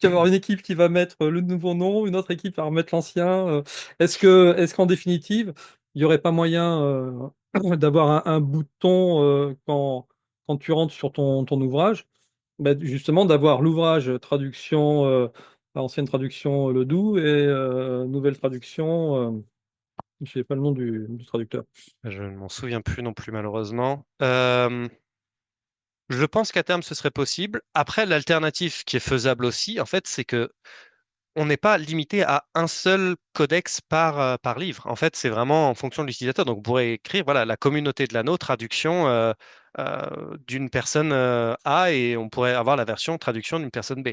Tu vas avoir une équipe qui va mettre le nouveau nom, une autre équipe va remettre l'ancien. Est-ce qu'en définitive, il n'y aurait pas moyen d'avoir un bouton quand tu rentres sur ton ouvrage, bah, justement d'avoir l'ouvrage traduction, ancienne traduction Le Doux et nouvelle traduction, je sais pas le nom du traducteur. je ne m'en souviens plus non plus malheureusement. Je pense qu'à terme ce serait possible. Après, l'alternative qui est faisable aussi, en fait, c'est que on n'est pas limité à un seul codex par livre. En fait, c'est vraiment en fonction de l'utilisateur. Donc, vous pourrez écrire, voilà, la communauté de l'anneau, traduction d'une personne A et on pourrait avoir la version traduction d'une personne B,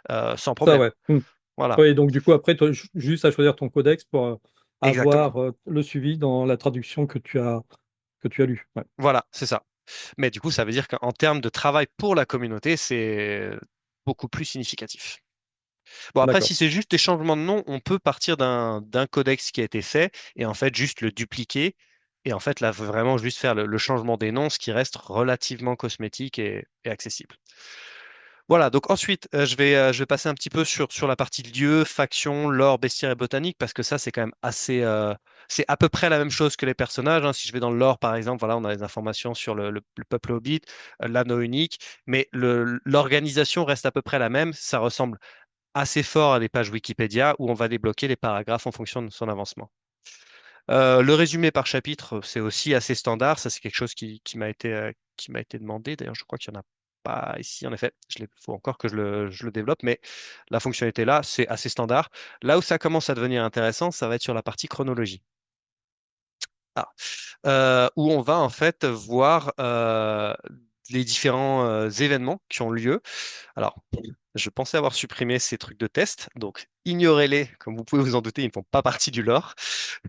sans Ça, problème. ouais. Hmm. Voilà, Oui, donc du coup, après, toi, juste à choisir ton codex pour exactement. avoir le suivi dans la traduction que tu as lue. Ouais. Voilà, c'est ça. Mais du coup, ça veut dire qu'en termes de travail pour la communauté, c'est beaucoup plus significatif. Bon, après, D'accord. si c'est juste des changements de nom, on peut partir d'un codex qui a été fait et en fait juste le dupliquer. Et en fait, là, vraiment juste faire le changement des noms, ce qui reste relativement cosmétique et accessible. Voilà, donc ensuite, je vais passer un petit peu sur la partie lieu, faction, lore, bestiaire et botanique, parce que ça, c'est quand même c'est à peu près la même chose que les personnages, hein. Si je vais dans le lore, par exemple, voilà, on a des informations sur le peuple hobbit, l'anneau unique, mais l'organisation reste à peu près la même. Ça ressemble assez fort à des pages Wikipédia où on va débloquer les paragraphes en fonction de son avancement. Le résumé par chapitre, c'est aussi assez standard. Ça, c'est quelque chose qui m'a été demandé. D'ailleurs, je crois qu'il n'y en a pas ici, en effet. Il faut encore que je le développe, mais la fonctionnalité là, c'est assez standard. Là où ça commence à devenir intéressant, ça va être sur la partie chronologie. Ah. Où on va en fait voir les différents événements qui ont lieu. Alors, je pensais avoir supprimé ces trucs de test, donc ignorez-les, comme vous pouvez vous en douter, ils ne font pas partie du lore.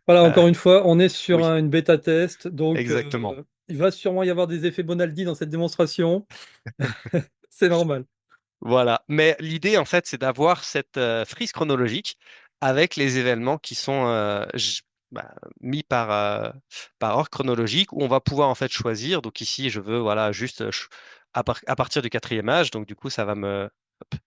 Voilà, Euh, encore une fois, on est sur oui, une bêta test, donc exactement. il va sûrement y avoir des effets Bonaldi dans cette démonstration. C'est normal. Voilà. Mais l'idée, en fait, c'est d'avoir cette frise chronologique avec les événements qui sont bah, mis par ordre chronologique, où on va pouvoir en fait choisir. Donc ici, je veux voilà juste à partir du quatrième âge. Donc du coup, ça va me hop.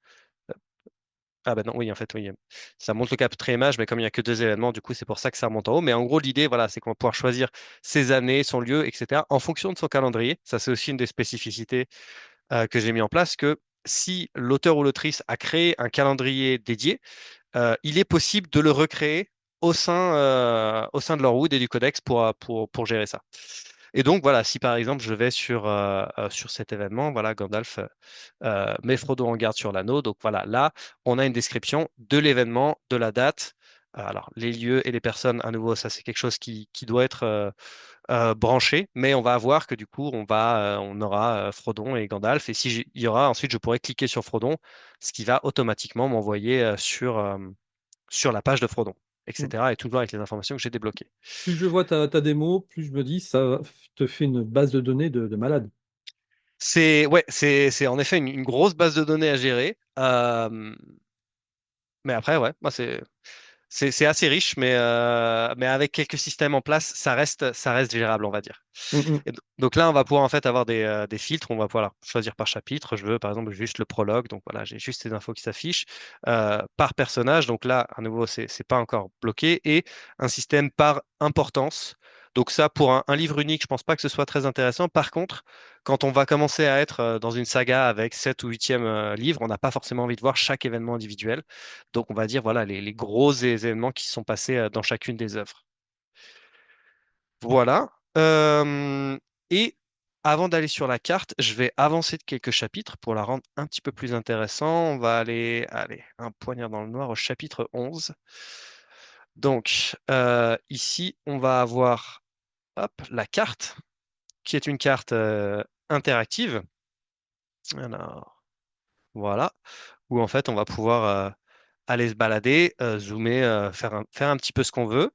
Ah ben non, oui, en fait, oui. Ça monte le quatrième âge, mais comme il n'y a que deux événements, du coup, c'est pour ça que ça remonte en haut. Mais en gros, l'idée, voilà, c'est qu'on va pouvoir choisir ses années, son lieu, etc., en fonction de son calendrier. Ça, c'est aussi une des spécificités que j'ai mis en place, que si l'auteur ou l'autrice a créé un calendrier dédié, il est possible de le recréer au sein de leur WOOD et du codex pour gérer ça. Et donc voilà, si par exemple je vais sur cet événement, voilà, Gandalf met Frodo en garde sur l'anneau. Donc voilà, là, on a une description de l'événement, de la date. Alors, les lieux et les personnes, à nouveau, ça c'est quelque chose qui doit être branché, mais on va voir que du coup, on aura Frodon et Gandalf. Et si il y aura, ensuite, je pourrais cliquer sur Frodon, ce qui va automatiquement m'envoyer sur la page de Frodon, Mm. etc. Et toujours avec les informations que j'ai débloquées. Plus je vois ta démo, plus je me dis, ça te fait une base de données de malade. C'est en effet une grosse base de données à gérer. Mais après, ouais, moi c'est assez riche, mais avec quelques systèmes en place, ça reste gérable, on va dire. Mm, mm. Donc là, on va pouvoir en fait avoir des filtres. On va pouvoir choisir par chapitre. Je veux par exemple juste le prologue. Donc voilà, j'ai juste ces infos qui s'affichent. Par personnage. Donc là, à nouveau, c'est pas encore bloqué. Et un système par importance. Donc ça, pour un livre unique, je pense pas que ce soit très intéressant. Par contre, quand on va commencer à être dans une saga avec 7 ou huitième livre, on n'a pas forcément envie de voir chaque événement individuel. Donc on va dire voilà les gros événements qui se sont passés dans chacune des œuvres. Voilà. Et avant d'aller sur la carte, je vais avancer de quelques chapitres pour la rendre un petit peu plus intéressant. On va aller, un poignard dans le noir au chapitre 11. Donc, ici, on va avoir hop, la carte, qui est une carte interactive. Alors, voilà, où en fait, on va pouvoir aller se balader, zoomer, faire un petit peu ce qu'on veut.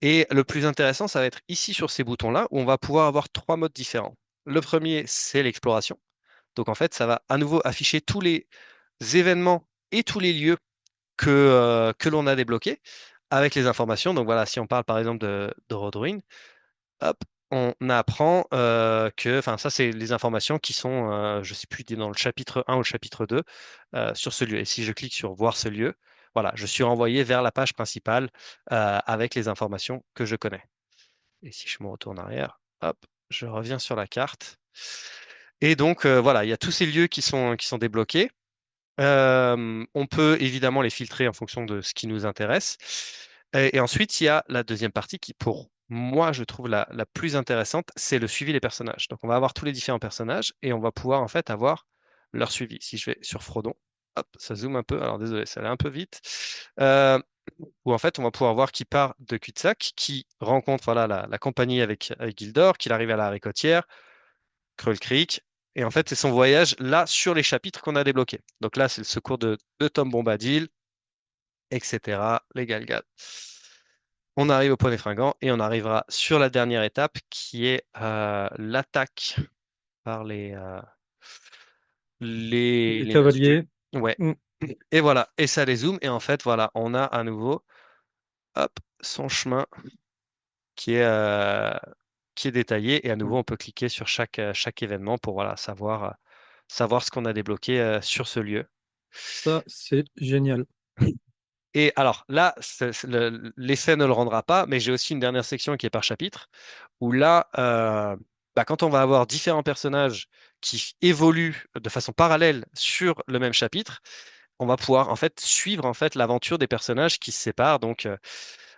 Et le plus intéressant, ça va être ici sur ces boutons-là, où on va pouvoir avoir trois modes différents. Le premier, c'est l'exploration. Donc en fait, ça va à nouveau afficher tous les événements et tous les lieux que l'on a débloqués avec les informations. Donc voilà, si on parle par exemple de Rodoruin, hop, on apprend enfin ça c'est les informations qui sont, je sais plus, dans le chapitre 1 ou le chapitre 2 sur ce lieu. Et si je clique sur voir ce lieu, voilà, je suis renvoyé vers la page principale avec les informations que je connais. Et si je me retourne en arrière, hop, je reviens sur la carte. Et donc voilà, il y a tous ces lieux qui sont débloqués. On peut évidemment les filtrer en fonction de ce qui nous intéresse. Et ensuite, il y a la deuxième partie qui, pour moi, je trouve la plus intéressante, c'est le suivi des personnages. Donc, on va avoir tous les différents personnages et on va pouvoir en fait avoir leur suivi. Si je vais sur Frodon, hop, ça zoome un peu. Alors, désolé, ça allait un peu vite. Euh, Où en fait, on va pouvoir voir qu'il part de Cul-de-sac, qui rencontre voilà, la compagnie avec Gildor, qu'il arrive à la Récotière, Krull Creek. Et en fait, c'est son voyage là sur les chapitres qu'on a débloqués. Donc là, c'est le secours de Tom Bombadil, etc. Les Galgades. On arrive au point des fringants et on arrivera sur la dernière étape qui est l'attaque par Les les Nazgûl. cavaliers. Ouais. Mm. Et voilà. Et ça les zoome. Et en fait, voilà, on a à nouveau hop, son chemin qui est, euh, qui est détaillé. Et à nouveau, Mm. on peut cliquer sur chaque événement pour voilà, savoir ce qu'on a débloqué sur ce lieu. Ça, c'est génial. Et alors là, l'essai ne le rendra pas, mais j'ai aussi une dernière section qui est par chapitre, où là, quand on va avoir différents personnages qui évoluent de façon parallèle sur le même chapitre, on va pouvoir en fait suivre en fait l'aventure des personnages qui se séparent. Donc,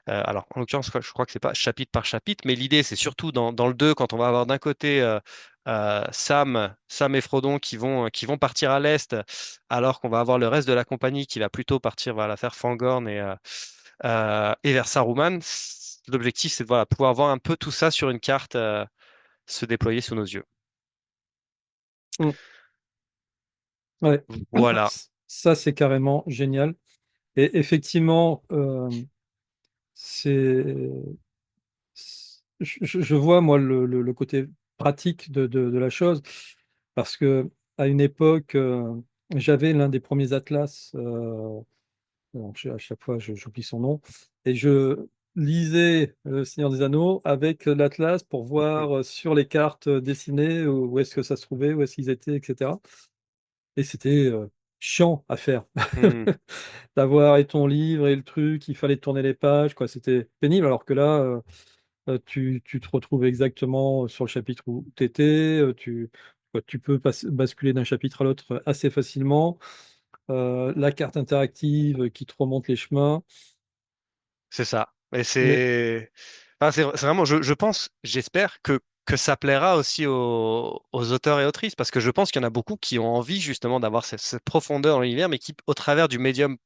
alors en l'occurrence, je crois que c'est pas chapitre par chapitre, mais l'idée c'est surtout dans le 2 quand on va avoir d'un côté Sam et Frodon qui vont partir à l'est, alors qu'on va avoir le reste de la compagnie qui va plutôt partir voilà, faire Fangorn et vers Saruman. L'objectif c'est de voilà, pouvoir voir un peu tout ça sur une carte se déployer sous nos yeux. Mm. Ouais. Voilà. Ça, c'est carrément génial. Et effectivement, c'est, je vois, moi, le côté pratique de la chose, parce que à une époque, j'avais l'un des premiers atlas, donc à chaque fois, j'oublie son nom, et je lisais Le Seigneur des Anneaux avec l'atlas pour Mm. voir sur les cartes dessinées où est-ce que ça se trouvait, où est-ce qu'ils étaient, etc. Et c'était chiant à faire. Mm. D'avoir et ton livre et le truc, il fallait tourner les pages, quoi. C'était pénible, alors que là, tu te retrouves exactement sur le chapitre où tu étais, tu quoi. Tu peux basculer d'un chapitre à l'autre assez facilement. La carte interactive qui te remonte les chemins. C'est ça. Et Mais c'est vraiment, je pense, j'espère que ça plaira aussi aux auteurs et autrices, parce que je pense qu'il y en a beaucoup qui ont envie justement d'avoir cette profondeur dans l'univers, mais qui, au travers du médium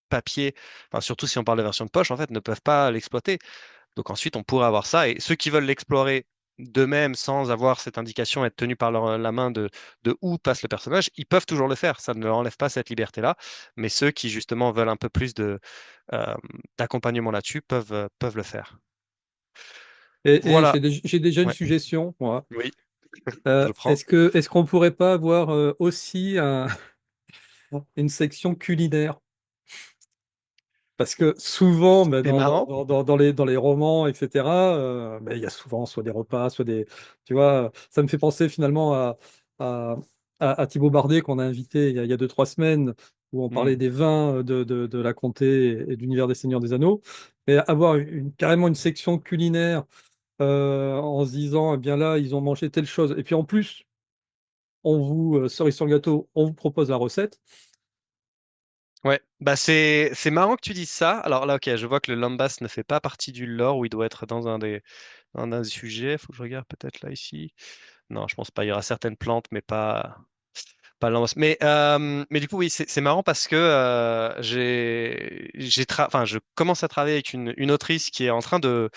papier, enfin, surtout si on parle de version de poche, en fait, ne peuvent pas l'exploiter. Donc ensuite, on pourrait avoir ça. Et ceux qui veulent l'explorer d'eux-mêmes sans avoir cette indication, être tenus par la main de où passe le personnage, ils peuvent toujours le faire. Ça ne leur enlève pas cette liberté-là. Mais ceux qui justement veulent un peu plus euh, d'accompagnement là-dessus peuvent le faire. et Voilà. j'ai déjà une Ouais. suggestion, moi. Oui, je le prends. Est-ce qu'on pourrait pas avoir aussi une section culinaire? Parce que souvent, ben, C'est marrant. dans les romans, etc., ben, il y a souvent soit des repas, soit des... Tu vois, ça me fait penser finalement à, à Thibaut Bardet qu'on a invité il y a 2, 3 semaines, où on Hmm. parlait des vins de la comté et de l'univers des Seigneurs des Anneaux. Et avoir carrément une section culinaire en se disant, eh bien là, ils ont mangé telle chose. Et puis en plus, cerise sur le gâteau, on vous propose la recette. Ouais, bah c'est marrant que tu dises ça. Alors là, ok, je vois que le lambas ne fait pas partie du lore où il doit être dans un des sujets. Faut que je regarde peut-être là ici. Non, je pense pas. Il y aura certaines plantes, mais pas le lambas. Mais du coup, oui, c'est marrant parce que enfin, je commence à travailler avec une autrice qui est en train de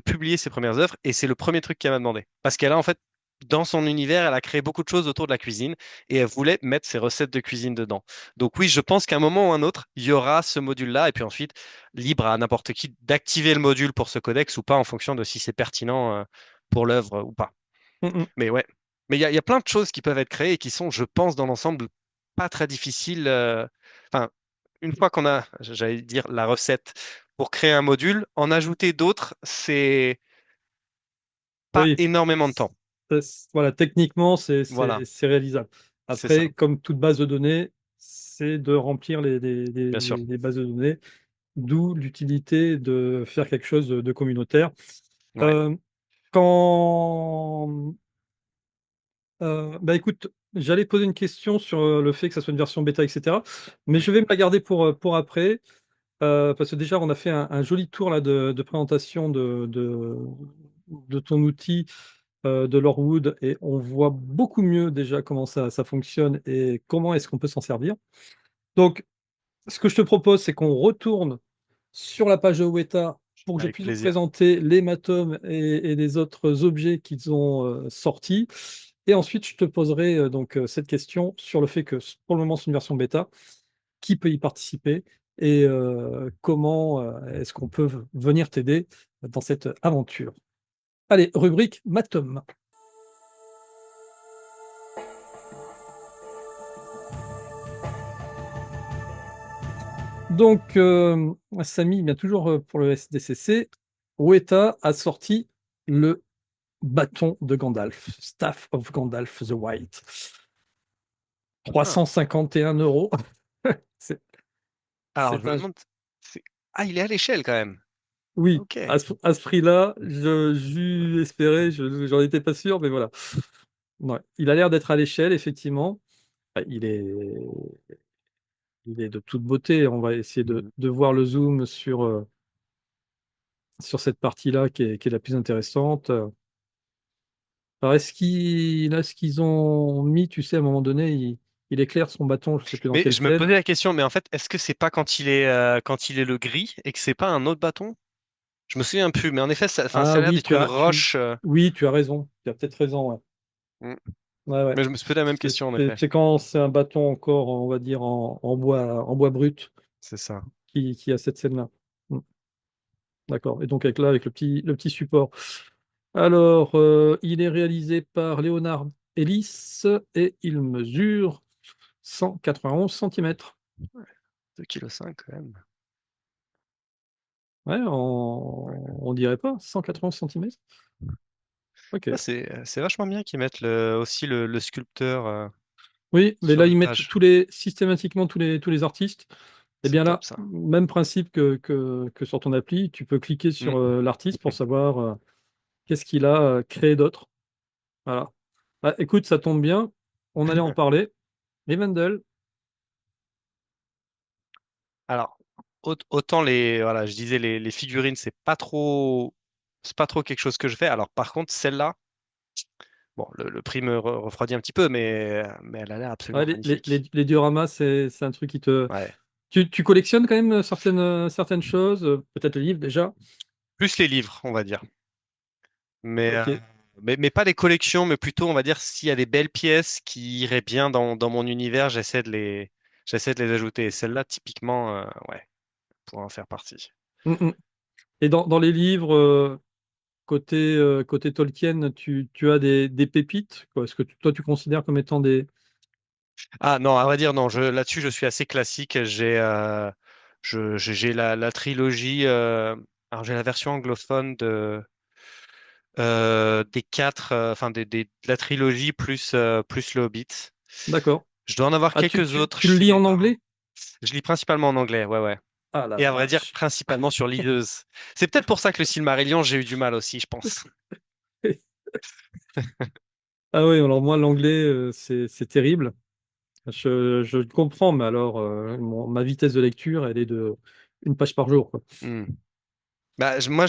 publier ses premières œuvres et c'est le premier truc qu'elle m'a demandé. Parce qu'elle a en fait, dans son univers, elle a créé beaucoup de choses autour de la cuisine et elle voulait mettre ses recettes de cuisine dedans. Donc oui, je pense qu'à un moment ou un autre, il y aura ce module-là et puis ensuite, libre à n'importe qui d'activer le module pour ce codex ou pas en fonction de si c'est pertinent pour l'œuvre ou pas. Mm, mm. Mais ouais. Mais il y a plein de choses qui peuvent être créées et qui sont, je pense, dans l'ensemble, pas très difficiles. Enfin, une fois qu'on a, j'allais dire, la recette pour créer un module, en ajouter d'autres, c'est pas Oui, énormément de temps. voilà, techniquement, Voilà, c'est réalisable. c'est ça, Après, comme toute base de données, c'est de remplir bien sûr. les bases de données, d'où l'utilité de faire quelque chose de communautaire. Ouais. Euh, quand, Bah écoute, j'allais poser une question sur le fait que ça soit une version bêta, etc. Mais Oui. je vais me la garder pour après, parce que déjà, on a fait un joli tour là, de présentation de ton outil de Lorwood et on voit beaucoup mieux déjà comment ça fonctionne et comment est-ce qu'on peut s'en servir. Donc, ce que je te propose, c'est qu'on retourne sur la page de Weta pour que je Avec puisse vous plaisir. présenter l'hématome et les autres objets qu'ils ont sortis. Et ensuite, je te poserai cette question sur le fait que pour le moment, c'est une version bêta. Qui peut y participer et comment est-ce qu'on peut venir t'aider dans cette aventure? Allez, rubrique Matom. Donc, Samy, bien toujours pour le SDCC, Weta a sorti le bâton de Gandalf, Staff of Gandalf the White. Ah. 351 €. C'est, Alors, je c'est me un... demande. Ah, il est à l'échelle quand même. Oui, Ok. à ce prix-là, j'eus espéré, j'en étais pas sûr, mais voilà. Ouais, il a l'air d'être à l'échelle, effectivement. Il est de toute beauté. On va essayer Mhm. de voir le zoom sur cette partie-là qui est la plus intéressante. Alors, est-ce qu'ils ont mis, tu sais, à un moment donné, il éclaire son bâton, je ne sais plus dans Mais quelle je me scène. posais la question, mais en fait, est-ce que c'est pas quand il est le gris et que c'est pas un autre bâton? Je me souviens plus, mais en effet, enfin, ça Ah a l'air oui, d'être une roche. oui, tu as raison. Tu as peut-être raison. Ouais. Mm. Ouais, ouais. Mais je me suis posé la même question, en effet. C'est quand c'est un bâton encore, on va dire, en bois brut C'est ça. qui a cette scène-là. Hmm, d'accord. Et donc avec le petit support. Alors, il est réalisé par Léonard Ellis et il mesure 191 centimètres. 2,5 kg quand même. Ouais, Ouais. on dirait pas, 191 centimètres. Ok. Ah, c'est vachement bien qu'ils mettent aussi le sculpteur Oui, mais sur là, la ils mettent page. systématiquement tous les artistes. Eh C'est bien top là, ça. même principe que sur ton appli, tu peux cliquer Mm. sur l'artiste pour savoir qu'est-ce qu'il a créé d'autre. Voilà. Bah, écoute, ça tombe bien. On allait en parler. Rivendell. Alors, autant voilà, je disais les figurines, c'est pas trop quelque chose que je fais. Alors, par contre, celle-là, bon, le prix me refroidit un petit peu, mais elle a l'air Ouais, absolument magnifique. les dioramas, c'est un truc qui te. Ouais. Tu collectionnes quand même certaines choses, peut-être les livres déjà. Plus les livres, on va dire. Mais, Ok. mais pas les collections, mais plutôt, on va dire, s'il y a des belles pièces qui iraient bien dans mon univers, j'essaie de les ajouter. Et celle-là, typiquement, ouais, pour en faire partie. Mm, mm. Et dans les livres, côté Tolkien, tu as des pépites, quoi. Est-ce que toi, tu considères comme étant des. Ah non, à vrai dire, non, là-dessus, je suis assez classique. J'ai la trilogie, alors j'ai la version anglophone des quatre, enfin de la trilogie plus le Hobbit. D'accord. Je dois en avoir Ah, quelques autres tu le chez lis mes en parents. anglais? Je lis principalement en anglais, ouais, ouais. Ah la Et à vrai dire, vache. principalement sur liseuse. C'est peut-être pour ça que le Silmarillion, j'ai eu du mal aussi, je pense. Ah oui, alors moi, l'anglais, c'est terrible. Je le comprends, mais alors, ma vitesse de lecture, elle est de une page par jour, quoi. Hmm. Bah, moi,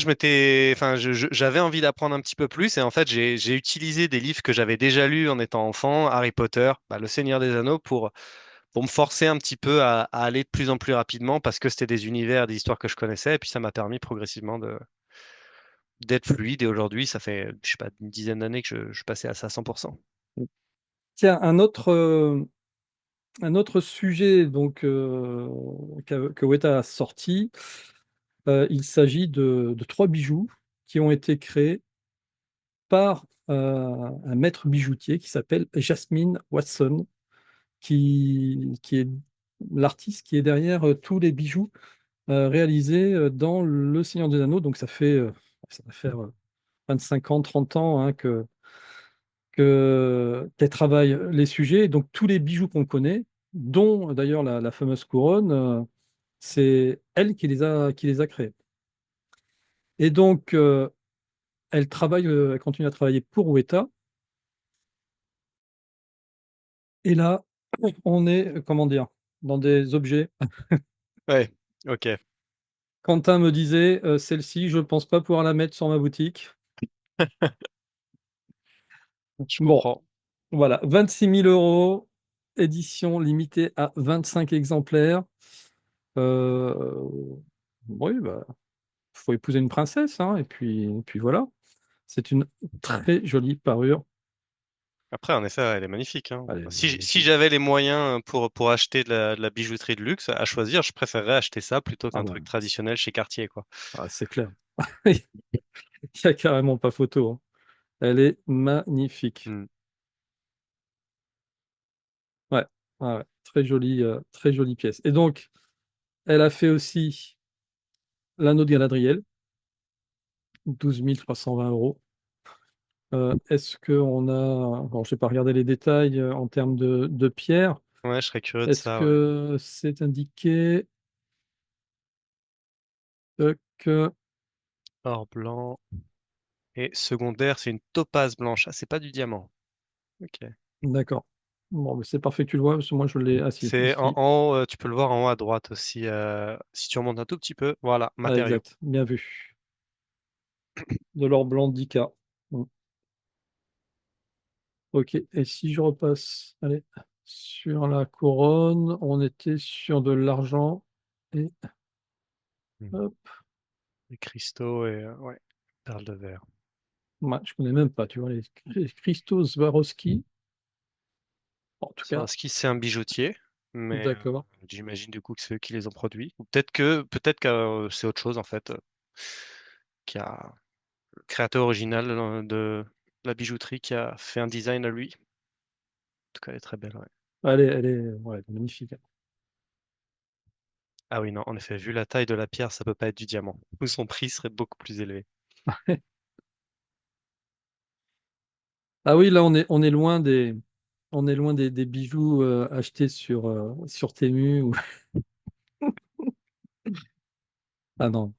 enfin, j'avais envie d'apprendre un petit peu plus et en fait, j'ai utilisé des livres que j'avais déjà lus en étant enfant, Harry Potter, bah, Le Seigneur des Anneaux, pour me forcer un petit peu à aller de plus en plus rapidement parce que c'était des univers, des histoires que je connaissais et puis ça m'a permis progressivement d'être fluide et aujourd'hui, ça fait, je sais pas, une dizaine d'années que je passais à ça à 100%. Tiens, un autre sujet donc, que Weta a sorti, il s'agit de trois bijoux qui ont été créés par un maître bijoutier qui s'appelle Jasmine Watson, qui est l'artiste qui est derrière tous les bijoux réalisés dans Le Seigneur des Anneaux. Donc ça va faire 25 ans, 30 ans hein, qu'elle travaille les sujets. Donc tous les bijoux qu'on connaît, dont d'ailleurs la fameuse couronne, c'est elle qui les a créés. Et donc elle continue à travailler pour Weta. Et là, on est, comment dire, dans des objets. Ouais, ok, Quentin me disait, celle-ci, je ne pense pas pouvoir la mettre sur ma boutique. je Bon, comprends. voilà, 26 000 euros, édition limitée à 25 exemplaires. Euh, oui, bah, faut épouser une princesse, hein, et puis voilà. C'est une très jolie parure. Après, en effet, elle est magnifique, hein. Allez, Si magnifique. j'avais les moyens pour acheter de la bijouterie de luxe à choisir, je préférerais acheter ça plutôt Ah qu'un bah, truc traditionnel chez Cartier, quoi. c'est clair. Il n'y a carrément pas photo, hein. Elle est magnifique. Hmm. Ouais, ouais, ouais. Très jolie pièce. Et donc, elle a fait aussi l'anneau de Galadriel, 12 320 euros. Est-ce qu'on a. Bon, je n'ai pas regardé les détails en termes de pierre. Ouais, je serais curieux de Est-ce ça, ouais. que c'est indiqué que. Or blanc et secondaire, c'est une topaze blanche. Ah, c'est pas du diamant. Ok. D'accord. Bon, mais c'est parfait que tu le vois, parce que moi, je l'ai. Ah, si, C'est ici. en haut, tu peux le voir en haut à droite aussi. Si tu remontes un tout petit peu, voilà, Ah, matériaux. exact. Bien vu. De l'or blanc 10K. Mm. Ok. Et si je repasse, allez, sur la couronne, on était sur de l'argent. Et Hmm. hop. Les cristaux et ouais, perles de verre. Ouais, je connais même pas, tu vois, les cristaux Swarovski. En tout cas, Swarovski, c'est un bijoutier, mais d'accord. j'imagine du coup que c'est eux qui les ont produits. Ou peut-être que c'est autre chose en fait, qui a le créateur original de la bijouterie qui a fait un design à lui. En tout cas, elle est très belle, ouais. Elle est ouais, magnifique. Ah oui, non, en effet, vu la taille de la pierre, ça peut pas être du diamant. Ou son prix serait beaucoup plus élevé. Ah oui, là, on est loin des bijoux achetés sur Temu. Ah non,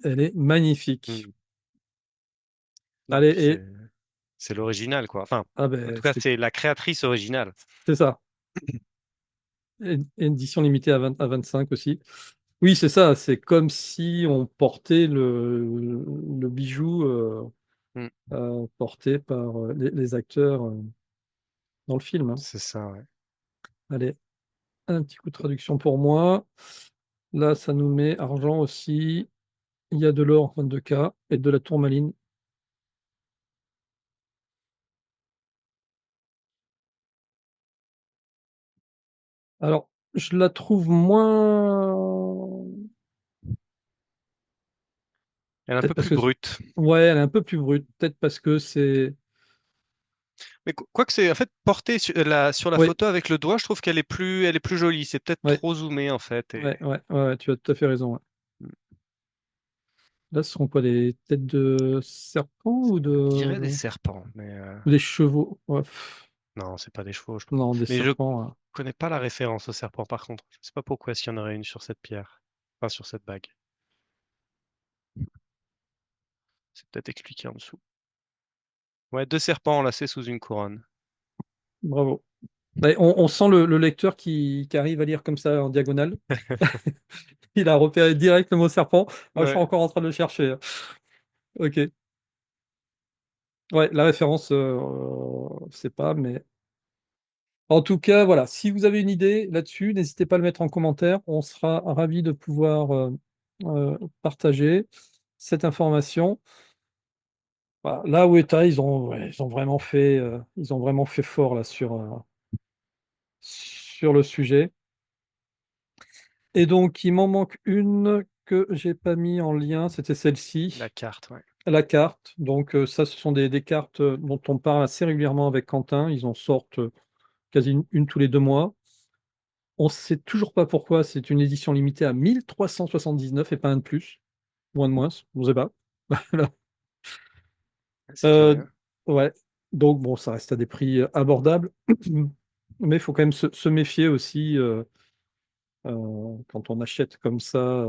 elle est magnifique. Hmm. Non, Allez, puis c'est. C'est l'original, quoi. Enfin, Ah en ben tout cas, c'est la créatrice originale. c'est ça. Et édition limitée à 20 à 25 aussi. Oui, c'est ça. C'est comme si on portait le bijou Mm, porté par les acteurs dans le film, hein. c'est ça, ouais. Allez, un petit coup de traduction pour moi. Là, ça nous met argent aussi. Il y a de l'or en 22K et de la tourmaline. Alors, je la trouve moins. Elle est un Peut-être peu parce plus que. brute. Ouais, elle est un peu plus brute. Peut-être parce que c'est. Mais quoi que c'est, en fait, porté sur la Oui, photo avec le doigt, je trouve elle est plus jolie. C'est peut-être ouais, trop zoomé, en fait. ouais, tu as tout à fait raison, ouais. Là, ce seront quoi, des têtes de serpent ou Je dirais des de. serpents, mais Des chevaux? Ouais, non, c'est pas des chevaux, je pense. non, des Mais je serpents, hein. connais pas la référence au serpent, par contre. Je sais pas pourquoi s'il y en aurait une sur cette pierre. Enfin, sur cette bague. C'est peut-être expliqué en dessous. Ouais, deux serpents enlacés sous une couronne. Bravo. Ouais, on sent le lecteur qui arrive à lire comme ça en diagonale. Il a repéré direct le mot serpent. Moi, je suis Ouais, encore en train de le chercher. Ok. Ouais, la référence, c'est pas, mais en tout cas, voilà. Si vous avez une idée là-dessus, n'hésitez pas à le mettre en commentaire. On sera ravis de pouvoir partager cette information. Voilà. Là où Eta, ouais, ils ont vraiment fait fort là sur le sujet. Et donc, il m'en manque une que j'ai pas mis en lien, c'était la celle-ci, carte, ouais. la carte. Donc, ça, ce sont des cartes dont on parle assez régulièrement avec Quentin. Ils en sortent quasi une tous les 2 mois. On ne sait toujours pas pourquoi c'est une édition limitée à 1379 et pas un de plus, ou un de moins, on ne sait pas. Voilà. C'est Euh, curieux. ouais, donc bon, ça reste à des prix abordables, mais il faut quand même se méfier aussi quand on achète comme ça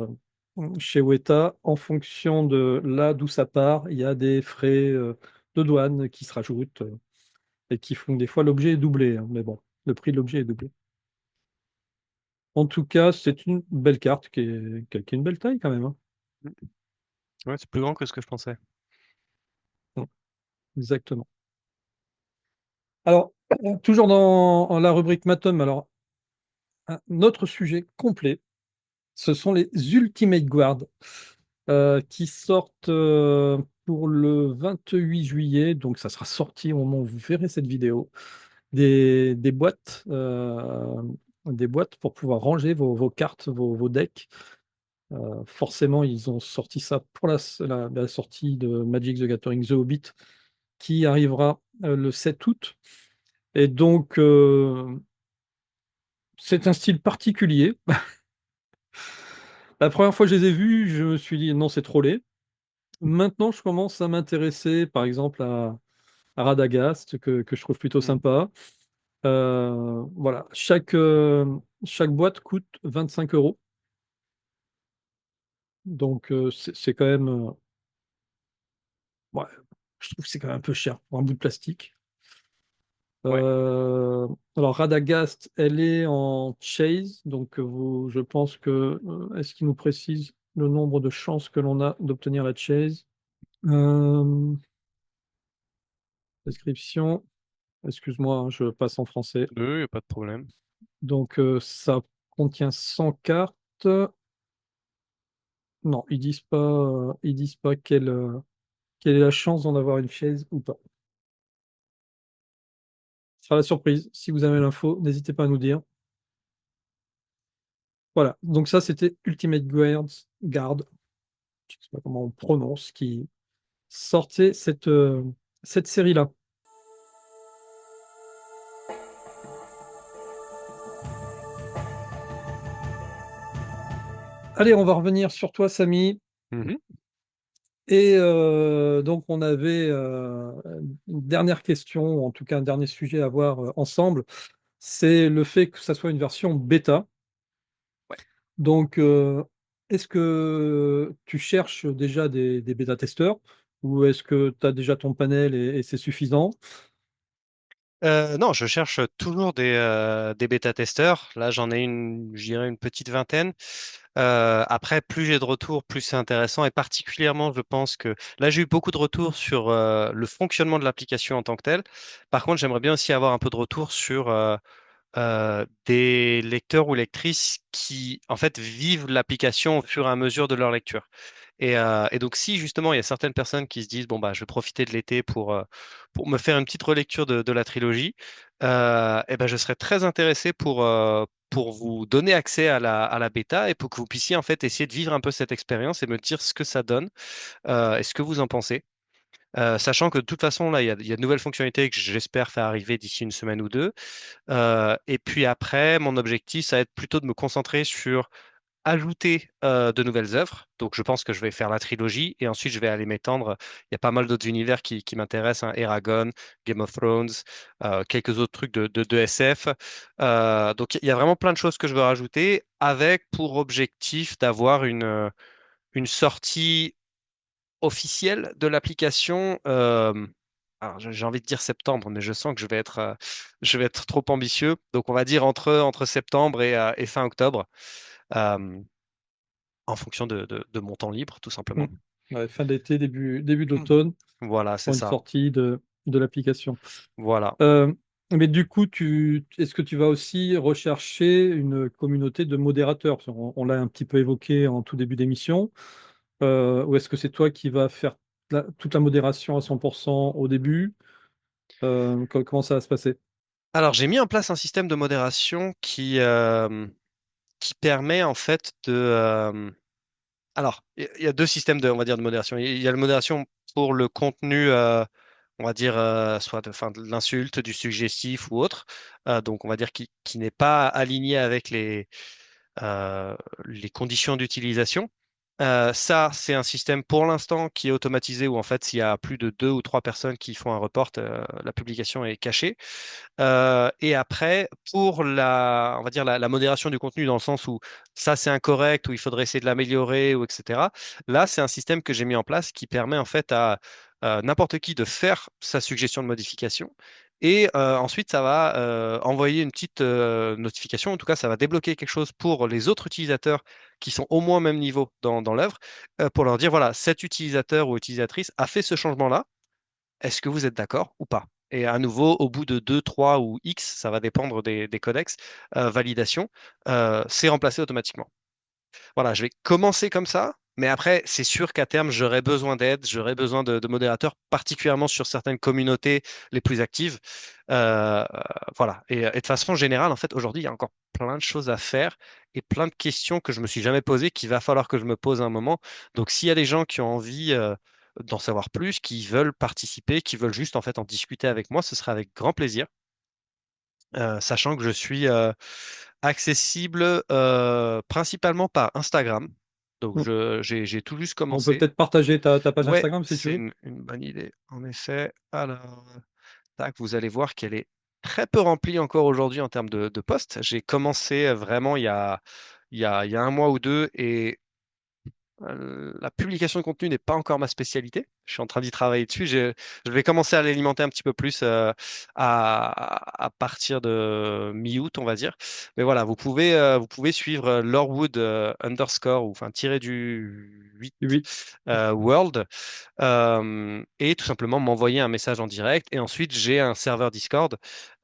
chez Weta. En fonction de là d'où ça part, il y a des frais de douane qui se rajoutent et qui font que des fois l'objet est doublé, hein. Mais bon, le prix de l'objet est doublé. En tout cas, c'est une belle carte qui a une belle taille quand même, hein. Ouais, c'est plus grand que ce que je pensais. Mm, exactement. Alors, toujours dans la rubrique Matom, alors, un autre sujet complet, ce sont les Ultimate Guard qui sortent pour le 28 juillet, donc ça sera sorti au moment où vous verrez cette vidéo, des boîtes, des boîtes pour pouvoir ranger vos cartes, vos decks. Forcément, ils ont sorti ça pour la sortie de Magic the Gathering The Hobbit qui arrivera le 7 août. Et donc, c'est un style particulier. La première fois que je les ai vus, je me suis dit non, c'est trop laid. Maintenant, je commence à m'intéresser, par exemple, à Radagast, que je trouve plutôt Mm. sympa. Voilà, chaque boîte coûte 25 euros. Donc, c'est quand même. Ouais, je trouve que c'est quand même un peu cher pour un bout de plastique. Ouais, Euh, alors, Radagast, elle est en chase. Donc, je pense que. Est-ce qu'il nous précise le nombre de chances que l'on a d'obtenir la chase? Euh, Description. Excuse-moi, hein, je passe en français. il n'y a pas de problème. Donc, ça contient 100 cartes. Non, ils disent pas quelle est la chance d'en avoir une chaise ou pas. Ce sera la surprise. Si vous avez l'info, n'hésitez pas à nous dire. Voilà. Donc ça, c'était Ultimate Guard, je sais pas comment on prononce, qui sortait cette série-là. Allez, on va revenir sur toi, Samy. Mhm. Et donc, on avait une dernière question, ou en tout cas un dernier sujet à voir ensemble. C'est le fait que ça soit une version bêta. Ouais. Donc, est-ce que tu cherches déjà des bêta-testeurs ou est-ce que tu as déjà ton panel et c'est suffisant? Non, je cherche toujours des bêta-testeurs. Là, j'en ai je dirais une petite vingtaine. Après, plus j'ai de retours, plus c'est intéressant. Et particulièrement, je pense que là, j'ai eu beaucoup de retours sur le fonctionnement de l'application en tant que telle. Par contre, j'aimerais bien aussi avoir un peu de retour sur des lecteurs ou lectrices qui, en fait, vivent l'application au fur et à mesure de leur lecture. Et donc, si justement il y a certaines personnes qui se disent, bon, bah, je vais profiter de l'été pour me faire une petite relecture de la trilogie, et ben, je serais très intéressé pour vous donner accès à la bêta et pour que vous puissiez en fait essayer de vivre un peu cette expérience et me dire ce que ça donne et ce que vous en pensez. Sachant que de toute façon, là, il y a de nouvelles fonctionnalités que j'espère faire arriver d'ici une semaine ou deux. Et puis après, mon objectif, ça va être plutôt de me concentrer sur ajouter de nouvelles œuvres. Donc, je pense que je vais faire la trilogie et ensuite je vais aller m'étendre. Il y a pas mal d'autres univers qui m'intéressent, hein, Eragon, Game of Thrones, quelques autres trucs de SF. Donc, il y a vraiment plein de choses que je veux rajouter avec pour objectif d'avoir une sortie officielle de l'application. Alors, j'ai envie de dire septembre, mais je sens que je vais être trop ambitieux. Donc, on va dire entre septembre et fin octobre. Euh, en fonction de mon temps libre, tout Mm. simplement. Ouais, fin d'été, début Mm. d'automne Voilà, c'est pour une ça. sortie de l'application. Voilà. Euh, mais du coup, est-ce que tu vas aussi rechercher une communauté de modérateurs? Parce qu'on- on l'a un petit peu évoqué en tout début d'émission. Ou est-ce que c'est toi qui vas faire toute la modération à 100% au début? Comment ça va se passer? Alors, j'ai mis en place un système de modération qui permet en fait alors, il y a deux systèmes on va dire, de modération. Il y a la modération pour le contenu, on va dire, soit enfin, de l'insulte, du suggestif ou autre. Donc, on va dire qui n'est pas aligné avec euh, les conditions d'utilisation. Ça, c'est un système pour l'instant qui est automatisé où en fait, s'il y a plus de deux ou trois personnes qui font un report, la publication est cachée. Et après, pour on va dire la modération du contenu dans le sens où ça c'est incorrect, où il faudrait essayer de l'améliorer, ou etc. Là, c'est un système que j'ai mis en place qui permet en fait à n'importe qui de faire sa suggestion de modification. Et ensuite, ça va envoyer une petite notification. En tout cas, ça va débloquer quelque chose pour les autres utilisateurs qui sont au moins au même niveau dans l'œuvre, pour leur dire, voilà, cet utilisateur ou utilisatrice a fait ce changement-là. Est-ce que vous êtes d'accord ou pas? Et à nouveau, au bout de 2, 3 ou X, ça va dépendre des codex, validation, c'est remplacé automatiquement. Voilà, je vais commencer comme ça, mais après, c'est sûr qu'à terme, j'aurai besoin d'aide, j'aurai besoin de modérateurs, particulièrement sur certaines communautés les plus actives. Voilà. Et de façon générale, en fait, aujourd'hui, il y a encore plein de choses à faire et plein de questions que je me suis jamais posées, qu'il va falloir que je me pose un moment. Donc, s'il y a des gens qui ont envie d'en savoir plus, qui veulent participer, qui veulent juste en fait en discuter avec moi, ce sera avec grand plaisir. Sachant que je suis accessible principalement par Instagram. Donc Mm. j'ai tout juste On peut commencé. peut-être partager ta page Ouais, Instagram si tu c'est veux. une bonne idée, en effet. Alors, tac, vous allez voir qu'elle est très peu remplie encore aujourd'hui en termes de posts. J'ai commencé vraiment il y a un mois ou deux et la publication de contenu n'est pas encore ma spécialité. Je suis en train d'y travailler dessus. Je vais commencer à l'alimenter un petit peu plus à partir de mi-août, on va dire. Mais voilà, vous pouvez suivre Lorwood underscore ou enfin tiré du 8 Oui. World et tout simplement m'envoyer un message en direct. Et ensuite, j'ai un serveur Discord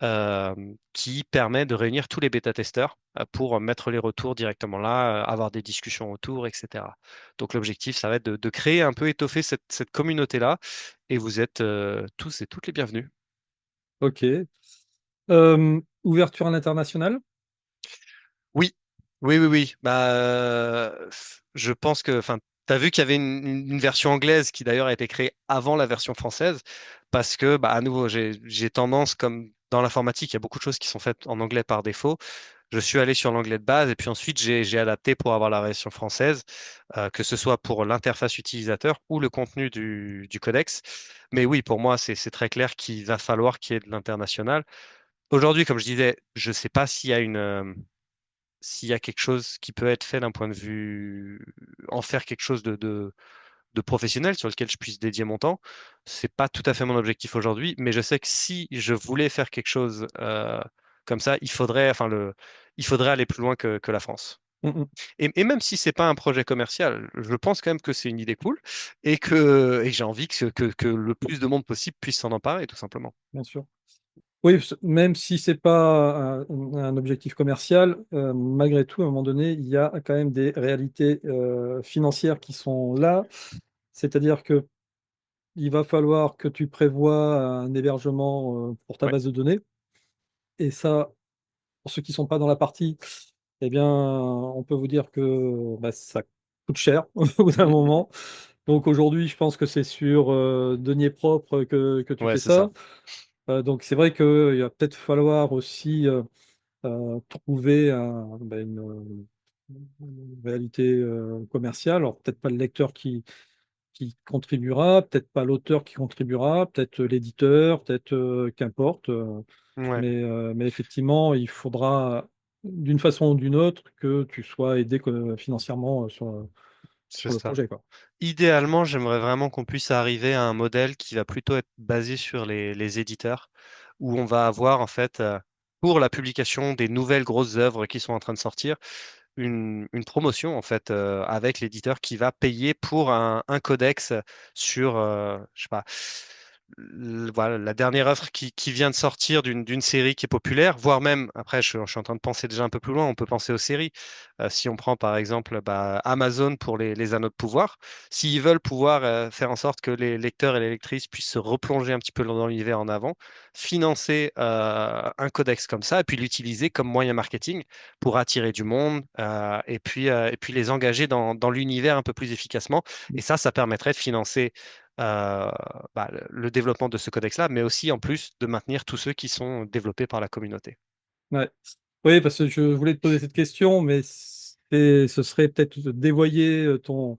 euh, qui permet de réunir tous les bêta-testeurs pour mettre les retours directement là, avoir des discussions autour, etc. Donc l'objectif, ça va être de créer un peu, étoffer cette communauté-là. Et vous êtes tous et toutes les bienvenus. Ok. Ouverture à l'international? Oui, oui. Bah, je pense que, enfin, t'as vu qu'il y avait une version anglaise qui d'ailleurs a été créée avant la version française, parce que, bah, à nouveau, j'ai tendance, comme dans l'informatique, il y a beaucoup de choses qui sont faites en anglais par défaut. Je suis allé sur l'anglais de base et puis ensuite j'ai adapté pour avoir la version française, que ce soit pour l'interface utilisateur ou le contenu du codex. Mais oui, pour moi, c'est très clair qu'il va falloir qu'il y ait de l'international. Aujourd'hui, comme je disais, je ne sais pas s'il y a quelque chose qui peut être fait d'un point de vue, en faire quelque chose de professionnel sur lequel je puisse dédier mon temps. C'est pas tout à fait mon objectif aujourd'hui, mais je sais que si je voulais faire quelque chose comme ça, il faudrait aller plus loin que la France. Mm, Et même si c'est pas un projet commercial, je pense quand même que c'est une idée cool et que j'ai envie que le plus de monde possible puisse s'en emparer, tout simplement. bien sûr. Oui, même si c'est pas un objectif commercial, malgré tout, à un moment donné, il y a quand même des réalités financières qui sont là. C'est-à-dire que il va falloir que tu prévois un hébergement pour ta Ouais. base de données. Et ça, pour ceux qui sont pas dans la partie, eh bien, on peut vous dire que bah, ça coûte cher au bout d'un Mm, mm, mm. moment. Donc aujourd'hui, je pense que c'est sur deniers propres que tu Ouais, fais c'est ça. ça. Donc c'est vrai qu'il va peut-être falloir aussi trouver une réalité commerciale. Alors peut-être pas le lecteur qui contribuera, peut-être pas l'auteur qui contribuera, peut-être l'éditeur, peut-être qu'importe. Ouais, Mais effectivement, il faudra d'une façon ou d'une autre que tu sois aidé financièrement c'est sur le ça. projet, quoi. Idéalement, j'aimerais vraiment qu'on puisse arriver à un modèle qui va plutôt être basé sur les éditeurs, où on va avoir en fait, pour la publication des nouvelles grosses œuvres qui sont en train de sortir, une promotion en fait avec l'éditeur qui va payer pour un codex sur, je sais pas, voilà, la dernière œuvre qui vient de sortir d'une série qui est populaire, voire même, après je suis en train de penser déjà un peu plus loin, on peut penser aux séries. Si on prend par exemple bah, Amazon pour les Anneaux de pouvoir, s'ils veulent pouvoir faire en sorte que les lecteurs et les lectrices puissent se replonger un petit peu dans l'univers en avant, financer un codex comme ça et puis l'utiliser comme moyen marketing pour attirer du monde et puis les engager dans l'univers un peu plus efficacement. Et ça permettrait de financer euh, bah, le développement de ce codex-là, mais aussi en plus de maintenir tous ceux qui sont développés par la communauté. Ouais. Oui, parce que je voulais te poser cette question, mais ce serait peut-être de dévoyer ton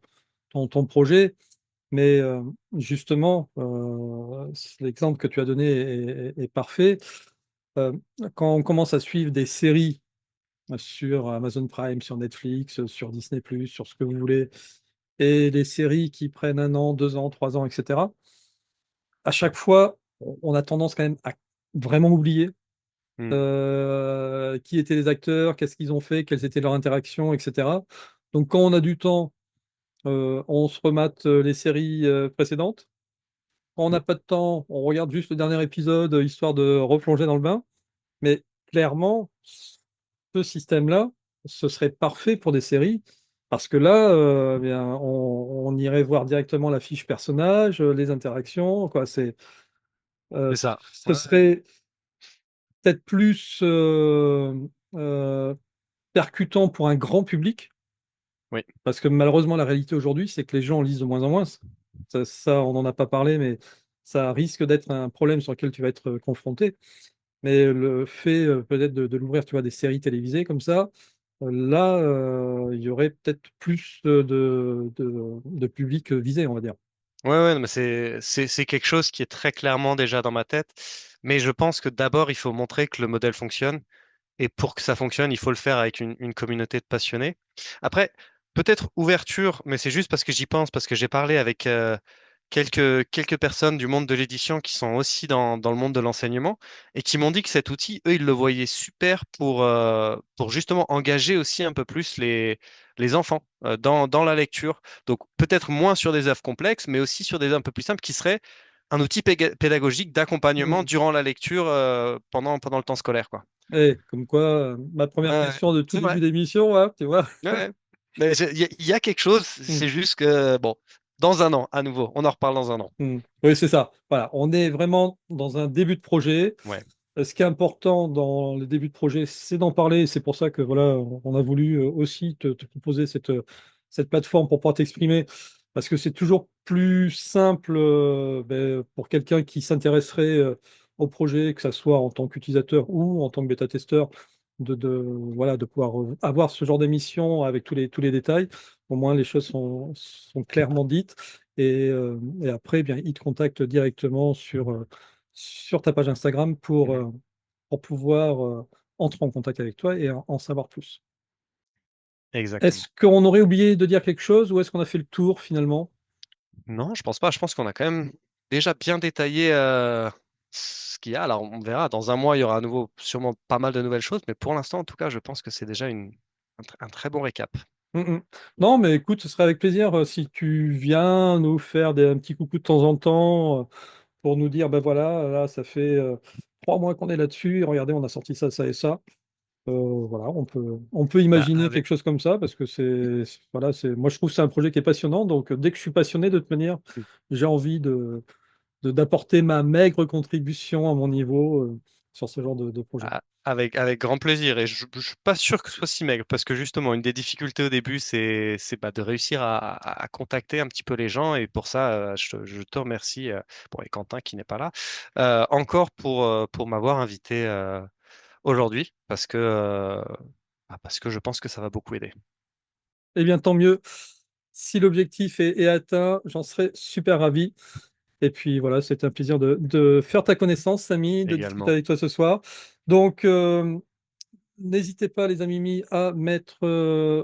projet. Mais justement, l'exemple que tu as donné est parfait. Euh, Quand on commence à suivre des séries sur Amazon Prime, sur Netflix, sur Disney+, sur ce que vous voulez, et les séries qui prennent 1 an, 2 ans, 3 ans, etc., à chaque fois, on a tendance quand même à vraiment oublier Hmm. qui étaient les acteurs, qu'est-ce qu'ils ont fait, quelles étaient leurs interactions, etc. Donc quand on a du temps, on se remate les séries précédentes. Quand on n'a pas de temps, on regarde juste le dernier épisode, histoire de replonger dans le bain. Mais clairement, ce système-là, ce serait parfait pour des séries, parce que là, bien, on irait voir directement la fiche personnage, les interactions, quoi. C'est ça. Ce Ouais. serait peut-être plus euh, percutant pour un grand public, Oui, parce que malheureusement, la réalité aujourd'hui, c'est que les gens lisent de moins en moins. On n'en a pas parlé, mais ça risque d'être un problème sur lequel tu vas être confronté. Mais le fait peut-être de l'ouvrir, tu vois, des séries télévisées comme ça, là, il y aurait peut-être plus de public visé, on va dire. ouais, ouais, non, mais c'est quelque chose qui est très clairement déjà dans ma tête. Mais je pense que d'abord, il faut montrer que le modèle fonctionne. Et pour que ça fonctionne, il faut le faire avec une communauté de passionnés. Après, peut-être ouverture, mais c'est juste parce que j'y pense, parce que j'ai parlé avec quelques personnes du monde de l'édition qui sont aussi dans le monde de l'enseignement et qui m'ont dit que cet outil, eux, ils le voyaient super pour justement engager aussi un peu plus les enfants dans la lecture. Donc peut-être moins sur des œuvres complexes, mais aussi sur des œuvres un peu plus simples qui seraient un outil pédagogique d'accompagnement Mm. durant la lecture pendant le temps scolaire, quoi. Et comme quoi, ma première Ouais, question de tout c'est vrai. début d'émission, ouais, tu vois. Ouais, ouais. Mais il y a quelque chose, Mm. c'est juste que, bon, dans un an, à nouveau, on en reparle dans un an. Mm. Oui, c'est ça. Voilà, on est vraiment dans un début de projet. Ouais. Ce qui est important dans le début de projet, c'est d'en parler. C'est pour ça que voilà, on a voulu aussi te proposer cette plateforme pour pouvoir t'exprimer, parce que c'est toujours plus simple pour quelqu'un qui s'intéresserait au projet, que ce soit en tant qu'utilisateur ou en tant que bêta-testeur, voilà, de pouvoir avoir ce genre d'émission avec tous les détails. Au moins, les choses sont clairement dites. Et après, eh bien, il te contacte directement sur ta page Instagram Mhm. pour pouvoir entrer en contact avec toi et en savoir plus. Est-ce Exactement. qu'on aurait oublié de dire quelque chose ou est-ce qu'on a fait le tour finalement? Non, je pense pas. Je pense qu'on a quand même déjà bien détaillé ce qu'il y a. Alors, on verra. Dans un mois, il y aura à nouveau sûrement pas mal de nouvelles choses. Mais pour l'instant, en tout cas, je pense que c'est déjà un très bon récap. Mm, mm. Non, mais écoute, ce serait avec plaisir si tu viens nous faire un petit coucou de temps en temps pour nous dire, ben voilà, là, ça fait 3 mois qu'on est là-dessus, et regardez, on a sorti ça, ça et ça. Voilà, on peut Bah, imaginer avec, quelque chose comme ça parce que voilà, moi je trouve que c'est un projet qui est passionnant. Donc dès que je suis passionné, de toute manière, j'ai envie d'apporter ma maigre contribution à mon niveau sur ce genre de projet. avec grand plaisir. Et je suis pas sûr que ce soit si maigre. Parce que justement, une des difficultés au début, c'est bah, de réussir à contacter un petit peu les gens. Et pour ça, je te remercie. Bon, et Quentin qui n'est pas là. Encore pour m'avoir invité. Aujourd'hui parce que je pense que ça va beaucoup aider Eh bien, tant mieux. Si l'objectif est atteint, j'en serais super ravi. Et puis voilà, c'était un plaisir de faire ta connaissance, Samy, de discuter également. avec toi ce soir. Donc, n'hésitez pas, les amis, à mettre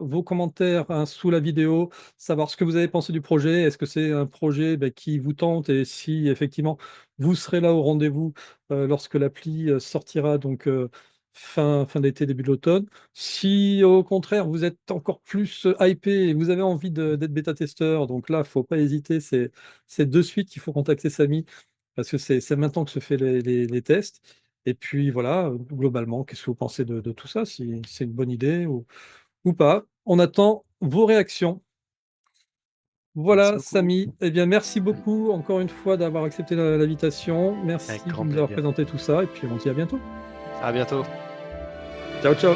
vos commentaires hein, sous la vidéo, savoir ce que vous avez pensé du projet. Est-ce que c'est un projet ben, qui vous tente et si effectivement vous serez là au rendez-vous lorsque l'appli sortira, donc fin d'été, début de l'automne. Si au contraire vous êtes encore plus hypé et vous avez envie d'être bêta-testeur, donc là, faut pas hésiter, c'est de suite qu'il faut contacter Samy parce que c'est maintenant que se fait les tests. Et puis voilà, globalement, qu'est-ce que vous pensez de tout ça, si c'est une bonne idée ou pas? On attend vos réactions. Merci Voilà, beaucoup. Samy. Eh bien, merci beaucoup encore une fois d'avoir accepté l'invitation. Avec Merci de grand nous avoir plaisir. présenté tout ça. Et puis, on se dit à bientôt. À bientôt. Ciao, ciao.